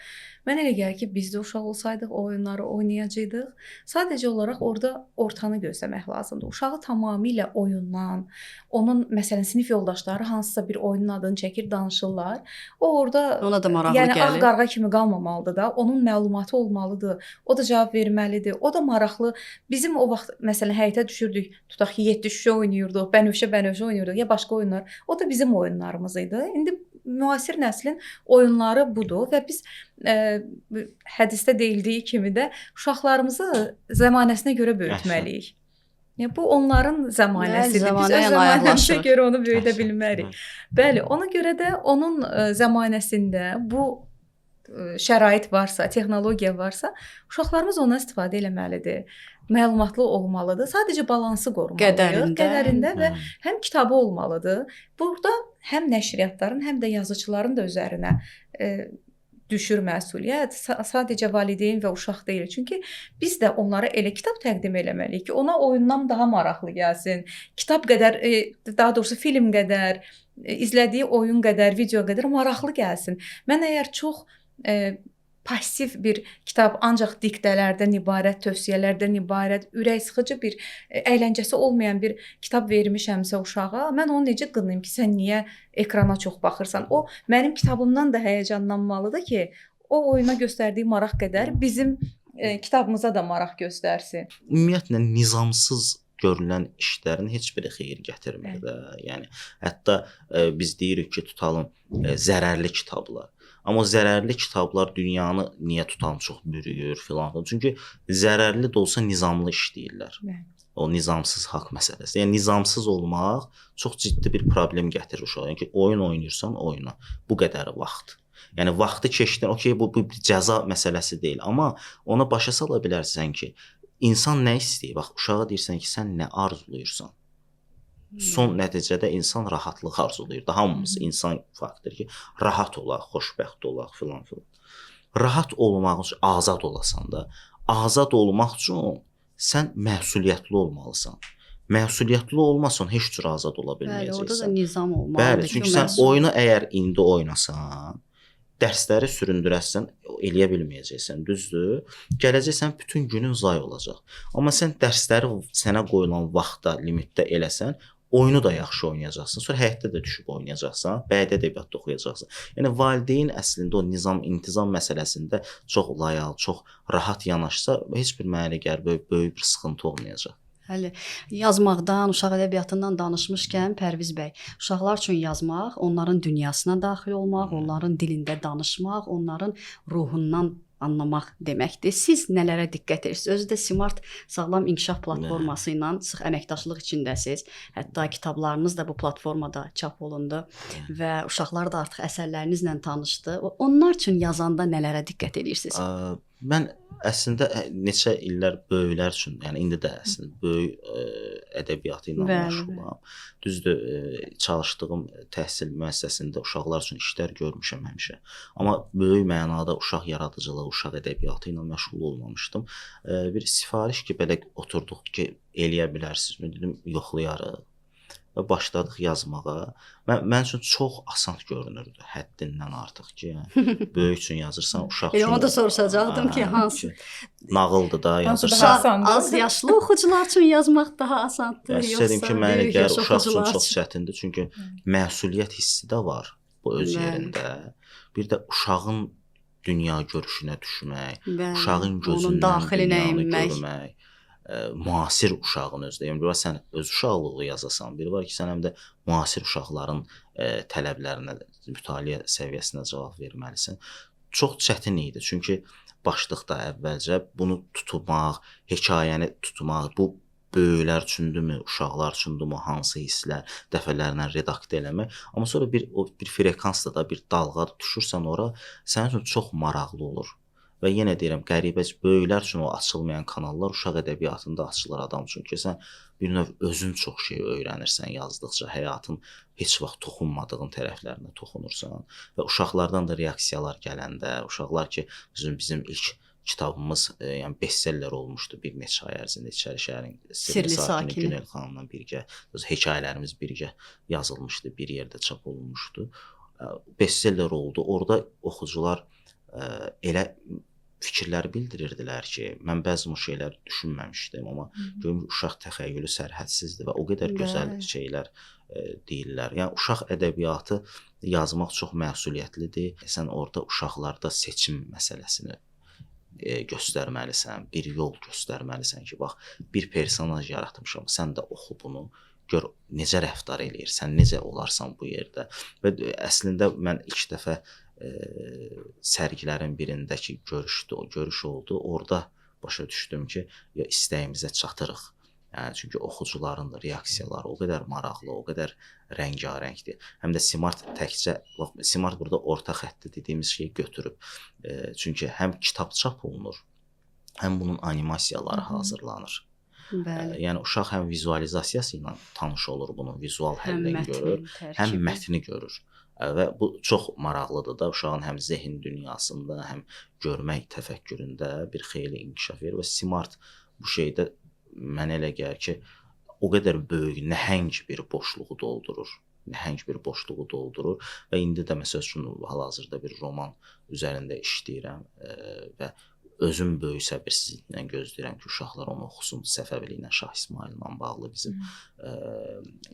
Mən elə gəlir ki, biz də uşaq olsaydıq o oyunları oynayacaqdıq. Sadəcə olaraq orada ortanı gözləmək lazımdır. Uşağı tamamilə oyundan, onun məsələn sinif yoldaşları hansısa bir oyunun adını çəkir, danışırlar. O orada
ona da maraqlı
yəni
gəlir.
ağ qarğa kimi qalmamalıdır da. Onun məlumatı olmalıdır. O da cavab verməlidir. O da maraqlı. Bizim o vaxt məsələn həyətə düşürdük. Tutaq ki, 7 şüşə oynayırdıq, bənövşə oynayırdıq ya başqa oyunlar. O da bizim oyunlarımız idi. İndi müasir nəslin oyunları budur və biz hədisdə deyildiyi kimi də uşaqlarımızı zəmanəsinə görə böyütməliyik. Yəni bu onların zəmanəsidir. Biz öz zəmanəmizə görə onu böyüdə bilmərik. Bəli, ona görə də onun zəmanəsində bu şərait varsa, texnologiya varsa, uşaqlarımız ondan istifadə etməlidir. Məlumatlı olmalıdır. Sadəcə balansı qorumalıdır. Qədərində və həm kitabı olmalıdır. Burada həm nəşriyyatların, həm də yazıçıların da üzərinə düşür məsuliyyət. Sadəcə valideyn və uşaq deyil. Çünki biz də onlara elə kitab təqdim eləməliyik ki, ona oyundan daha maraqlı gəlsin. Kitab qədər, daha doğrusu film qədər, izlədiyi oyun qədər, video qədər maraqlı gəlsin. Mən əgər çox passiv bir kitab, ancaq diktələrdən ibarət, tövsiyələrdən ibarət, ürək sıxıcı bir əyləncəsi olmayan bir kitab vermişəmsə uşağa, mən onu necə qınayım ki, sən niyə ekrana çox baxırsan? O mənim kitabımdan da həyəcanlanmalıdır ki, o oyuna göstərdiyi maraq qədər bizim kitabımıza da maraq göstərsin.
Ümumiyyətlə nizamsız görülən işlərin heç biri xeyir gətirmir də. Yəni hətta biz deyirik ki, tutalım zərərli kitablar. Amma zərərli kitablar dünyanı niyə tutan çox bürüyür filan. Çünki zərərli də olsa nizamlı işləyirlər. O nizamsız haqq məsələsi. Yəni nizamsız olmaq çox ciddi bir problem gətirir uşağa. Yəni ki, oyun oynayırsan oyuna bu qədər vaxt. Yəni vaxtı keçdin, okey, bu cəza məsələsi deyil, amma ona başa sala bilərsən ki, insan nə istəyir? Bax, uşağa deyirsən ki, sən nə arzulayırsan? Son nəticədə insan rahatlıq arzulayır. Hamımız insan faktor ki, rahat olaq, xoşbəxt olaq filan. Rahat olmaq üçün azad olasan da, azad olmaq üçün sən məsuliyyətli olmalısan. Məsuliyyətli olmasan heç cür azad ola bilməyəcəksən.
Bəli, orada da nizam olmalıdır.
Bəli, çünki sən oyunu əgər indi oynasan, dərsləri süründürəsən, eləyə bilməyəcəksən, düzdür? Gələcəksən, bütün günün zay olacaq. Amma sən dərsləri sənə qoyulan vaxtda, limitdə eləsən, oyunu da yaxşı oynayacaqsan, sonra həyətdə də düşüb oynayacaqsan, bəydə ədəbiyyatda oxuyacaqsan. Yəni valideyn əslində o nizam, intizam məsələsində çox layal, çox rahat yanaşsa, heç bir mənə gəlir böyük bir sıxıntı olmayacaq.
Həli yazmaqdan, uşaq ədəbiyyatından danışmışkən Pərviz bəy, uşaqlar üçün yazmaq, onların dünyasına daxil olmaq, onların dilində danışmaq, onların ruhundan anlamaq deməkdir. Siz nələrə diqqət edirsiniz? Özü də Smart Sağlam İnkişaf platforması ilə sıx əməkdaşlıq içindəsiz. Hətta kitablarınız da bu platformada çap olundu və uşaqlar da artıq əsərlərinizlə tanışdı. Onlar üçün yazanda nələrə diqqət edirsiniz?
Mən əslində neçə illər böyüklər üçün, yəni indi də əslində böyük ədəbiyyatı ilə məşğulam. Düzdür, çalışdığım təhsil müəssisəsində uşaqlar üçün işlər görmüşəm həmişə. Amma böyük mənada uşaq yaradıcılığı, uşaq ədəbiyyatı ilə məşğul olmamışdım. Bir sifariş ki, belə oturduq ki, eləyə bilərsiniz. Dedim, yoxlayarıq. Və başladıq yazmağa. Mən üçün çox asan görünürdü, həddindən artıq ki, yəni böyük üçün yazırsan, uşaq üçün.
Onu da soruşacaqdım ki, hansı
nağıldır da yazırsan.
Az yaşlı oxucular üçün yazmaq daha asandır, yoxsa
dedim ki, mənə gəlir uşaq üçün çox çətindir, çünki məsuliyyət hissi də var bu öz yerində. Bir də uşağın dünya görüşünə düşmək,
Bəli,
uşağın
onun
gözündən
daxilinə
dünyanı
enmək.
görmək, müasir uşağın özü deyim. Bir var sən öz uşaqlığı yazasan, bir var ki, sən həm də müasir uşaqların tələblərinə, mütaliə səviyyəsinə cavab verməlisən. Çox çətin idi, çünki başlıqda əvvəlcə bunu tutmaq, hekayəni tutmaq, bu böyüklər üçündürmü, uşaqlar üçündürmü, hansı hisslər dəfələrlə redaktə eləmək. Amma sonra bir frekansda da bir dalğa düşürsən ora, sənin üçün çox maraqlı olur. Və yenə deyirəm, qəribə böyüklər üçün o açılmayan kanallar uşaq ədəbiyyatında açılır adam üçün ki, sən bir növ özün çox şey öyrənirsən yazdıqca, həyatın heç vaxt toxunmadığın tərəflərinə toxunursan və uşaqlardan da reaksiyalar gələndə, uşaqlar ki, bizim ilk kitabımız yəni bestseller olmuşdu bir neçə ay ərzində İçəri şəhərin Sirli Sakini Günel xanımla birgə, hekayələrimiz birgə yazılmışdı, bir yerdə çap olunmuşdu. Bestseller oldu. Orada oxucular elə fikirlər bildirirdilər ki, mən bəzi bu şeylər düşünməmişdim, amma görüm uşaq təxəyyülü sərhədsizdir və o qədər gözəl şeylər deyirlər. Yəni uşaq ədəbiyyatı yazmaq çox məsuliyyətlidir. Sən orada uşaqlarda seçim məsələsini göstərməlisən, bir yol göstərməlisən ki, bax, bir personaj yaratmışam, sən də oxu bunu, gör necə rəftar eləyirsən, necə olarsan bu yerdə. Və əslində mən ilk dəfə sərgilərin birindəki görüş oldu. Orada başa düşdüm ki, ya istəyimizə çatırıq. Yəni çünki oxucuların da reaksiyaları o qədər maraqlı, o qədər rəngarəngdir. Həm də Simart təkcə, Simart burada orta xətti dediyimiz şeyi götürüb. Çünki həm kitab çap olunur, həm bunun animasiyaları hazırlanır.
Bəli.
Yəni uşaq həm vizualizasiyası ilə tanış olur, bunun vizual həllini görür, həm mətni görür. Və bu çox maraqlıdır da, uşağın həm zehin dünyasında, həm görmək təfəkküründə bir xeyli inkişaf verir və Simart bu şeydə mənə elə gəlir ki, o qədər böyük, nəhəng bir boşluğu doldurur. Və indi də məsəl üçün hal-hazırda bir roman üzərində işləyirəm və özüm böyük səbirsizliklə gözləyirəm ki, uşaqlar onu oxusun. Səfəvili ilə Şah İsmayıl'la bağlı bizim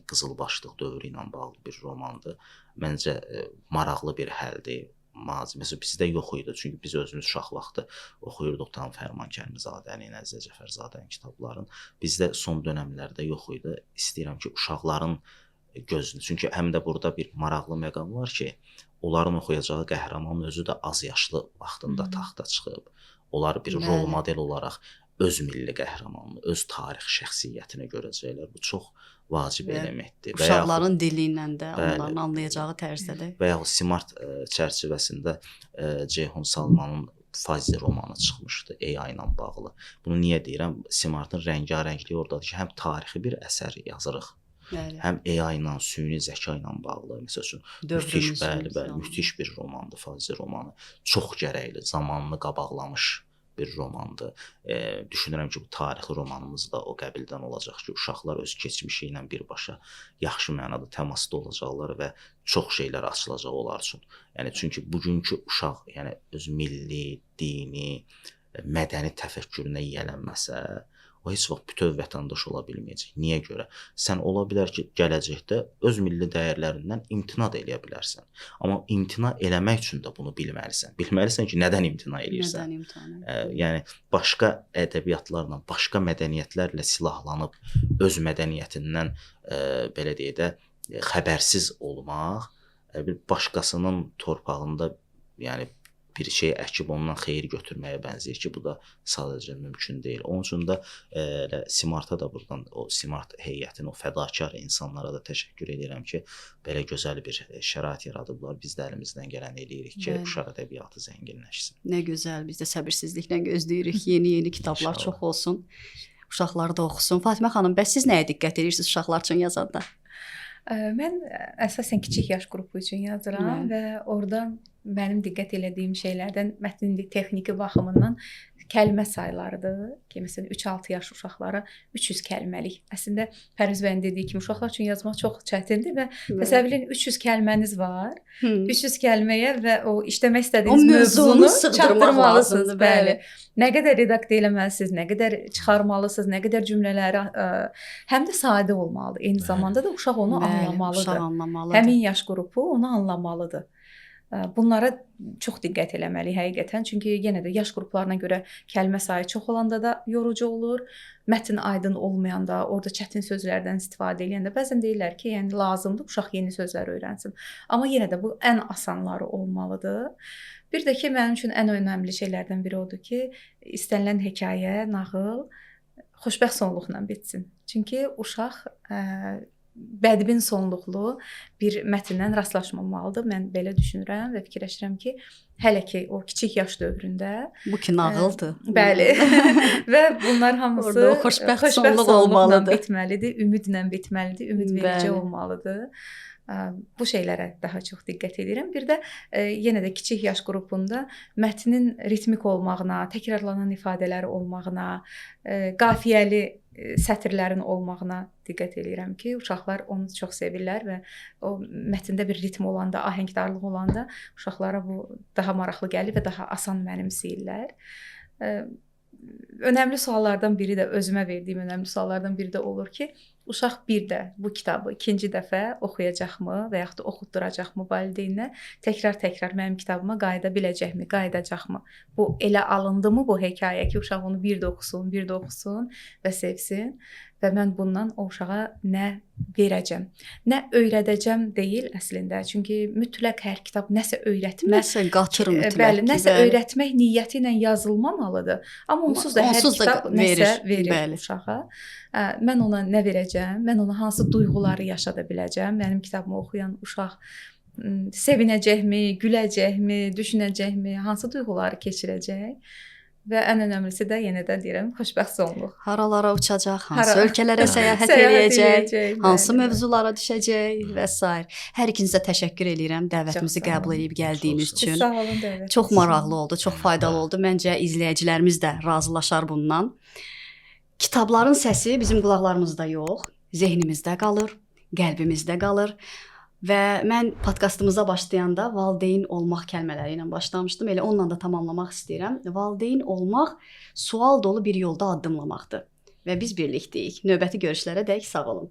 Qızılbaşlıq dövrü ilə bağlı bir romandır. Məncə maraqlı bir həldir. Məsələn, bizdə yox idi, çünki biz özümüz uşaq vaxtı oxuyurduq tam Fərman Kərimzadənin, Əziz Cəfərzadənin kitablarını. Bizdə son dönəmlərdə yox idi. İstəyirəm ki, uşaqların gözünü, çünki həm də burada bir maraqlı məqam var ki, onların oxuyacağı qəhrəmanın özü də az yaşlı vaxtında taxta çıxıb. Onlar bir rol model olaraq öz milli qəhrəmanını, öz tarix şəxsiyyətini görəcəklər. Bu çox vacib elementdir.
Uşaqların dili ilə də, onların anlayacağı tərzdə də.
Və yaxud Simart çərçivəsində Ceyhun Salmanın Fazi romanı çıxmışdı AI ilə bağlı. Bunu niyə deyirəm? Simartın rəngarəngliyi oradadır ki, həm tarixi bir əsər yazırıq, həm AI ilə, süni zəka ilə bağlı. Məsəl üçün, müthiş bir romandır Fazi romanı. Çox gərəkli, zamanını qabaqlamış bir romandır. Düşünürəm ki, bu tarixi romanımız da o qəbildən olacaq ki, uşaqlar öz keçmişi ilə birbaşa yaxşı mənada təmasda olacaqlar və çox şeylər açılacaq onlar üçün. Yəni çünki bugünkü uşaq, yəni öz milli, dini, mədəni təfəkkürünə yiyələnməsə, o heç vaxt bütöv vətəndaş ola bilməyəcək. Niyə görə? Sən ola bilər ki, gələcəkdə öz milli dəyərlərindən imtina da eləyə bilərsən. Amma imtina eləmək üçün də bunu bilməlisən. Bilməlisən ki, nədən imtina eləyirsən? Yəni, başqa ədəbiyyatlarla, başqa mədəniyyətlərlə silahlanıb, öz mədəniyyətindən, belə deyək də, xəbərsiz olmaq, bir başqasının torpağında, yəni, bir şey əkib ondan xeyir götürməyə bənzəyir ki, bu da sadəcə mümkün deyil. Onun üçün də Simarta da buradan, o Simart heyətin, o fədakar insanlara da təşəkkür edirəm ki, belə gözəl bir şərait yaradıblar. Biz də əlimizdən gələn eləyirik ki, uşaq ədəbiyyatı zənginləşsin.
Nə gözəl, biz də səbirsizliklə gözləyirik. Yeni kitablar çox olsun. Uşaqlar da oxusun. Fatimə xanım, bəs siz nəyə diqqət edirsiniz uşaqlar üçün yazanda?
Mən əsasən kiçik yaş qrupu üçün yazıram və orada mənim diqqət elədiyim şeylərdən mətnin texniki baxımından kəlmə saylarıdır ki, məsələn 3-6 yaş uşaqlara 300 kəlməlik. Əslində Pərviz bəyin dediyi kimi uşaqlar üçün yazmaq çox çətindir və təsəvvür edin 300 kəlməniz var. 300 kəlməyə və o işləmək istədiyiniz mövzunu çatdırmalısınız. Bəli. Nə qədər redaktə eləməlisiniz, nə qədər çıxarmalısınız, nə qədər cümlələri həm də sadə olmalıdır. Eyni zamanda da uşaq onu anlamalıdır. Həmin yaş qrupu onu anlamalıdır. Bunlara çox diqqət eləməliyik həqiqətən. Çünki yenə də yaş qruplarına görə kəlmə sayı çox olanda da yorucu olur. Mətn aydın olmayanda, orada çətin sözlərdən istifadə edəndə bəzən deyirlər ki, yəni lazımdır uşaq yeni sözlər öyrənsin. Amma yenə də bu ən asanları olmalıdır. Bir də ki, mənim üçün ən önəmli şeylərdən biri odur ki, istənilən hekayə, nağıl xoşbəxt sonluqla bitsin. Çünki uşaq bədbin sonluqlu bir mətndən rastlaşmamalıdır. Mən belə düşünürəm və fikirləşirəm ki, hələ ki o kiçik yaş dövründə
bu ki nağıldır.
Bəli. Və bunlar hamısı
orada xoşbəxt sonluq olmalıdır.
Bitməlidir, ümidlə bitməlidir, ümidverici olmalıdır. Bu şeylərə daha çox diqqət edirəm. Bir də yenə də kiçik yaş qrupunda mətnin ritmik olmağına, təkrarlanan ifadələri olmağına, qafiyəli sətirlərin olmağına diqqət edirəm ki, uşaqlar onu çox sevirlər və o mətndə bir ritm olanda, ahəngdarlıq olanda uşaqlara bu daha maraqlı gəlir və daha asan mənimsəyirlər. Önəmli suallardan biri də özümə verdiyim önəmli suallardan biri də olur ki, uşaq bir də bu kitabı ikinci dəfə oxuyacaqmı və yaxud da oxutduracaqmı valideyninə, təkrar mənim kitabıma qayıda biləcəkmi, qayıdacaqmı? Bu elə alındımı bu hekayə ki, uşaq onu bir də oxusun və sevsin və mən bundan o uşağa nə verəcəm, nə öyrədəcəm deyil əslində. Çünki mütləq hər kitab nəsə öyrətmə,
nəsə qatır mütləq.
Bəli, nəsə öyrətmək niyyəti ilə yazılmamalıdır. Amma onsuz da hər kitab nəsə verir uşağa. Mən ona nə verəcəm? Mən ona hansı duyğuları yaşada biləcəm? Mənim kitabımı oxuyan uşaq sevinəcəkmi, güləcəkmi, düşünəcəkmi, hansı duyğuları keçirəcək? Və ən önəmlisi də yenə də deyirəm, xoşbəxt sonluq.
Haralara uçacaq, hansı ölkələrə səyahət edəcək, hansı mövzulara düşəcək və s. Hər ikinizə təşəkkür edirəm dəvətimizi qəbul edib gəldiyiniz üçün.
Sağ olun dəvətiniz.
Çox maraqlı oldu, çox faydalı oldu. Məncə izləyicilərimiz də razılaşar bundan. Kitabların səsi bizim qulaqlarımızda yox, zehnimizdə qalır, qəlbimizdə qalır. Və mən podkastımıza başlayanda valideyn olmaq kəlmələri ilə başlamışdım. Elə onunla da tamamlamaq istəyirəm. Valideyn olmaq sual dolu bir yolda addımlamaqdır. Və biz birlikdəyik. Növbəti görüşlərə dək sağ olun.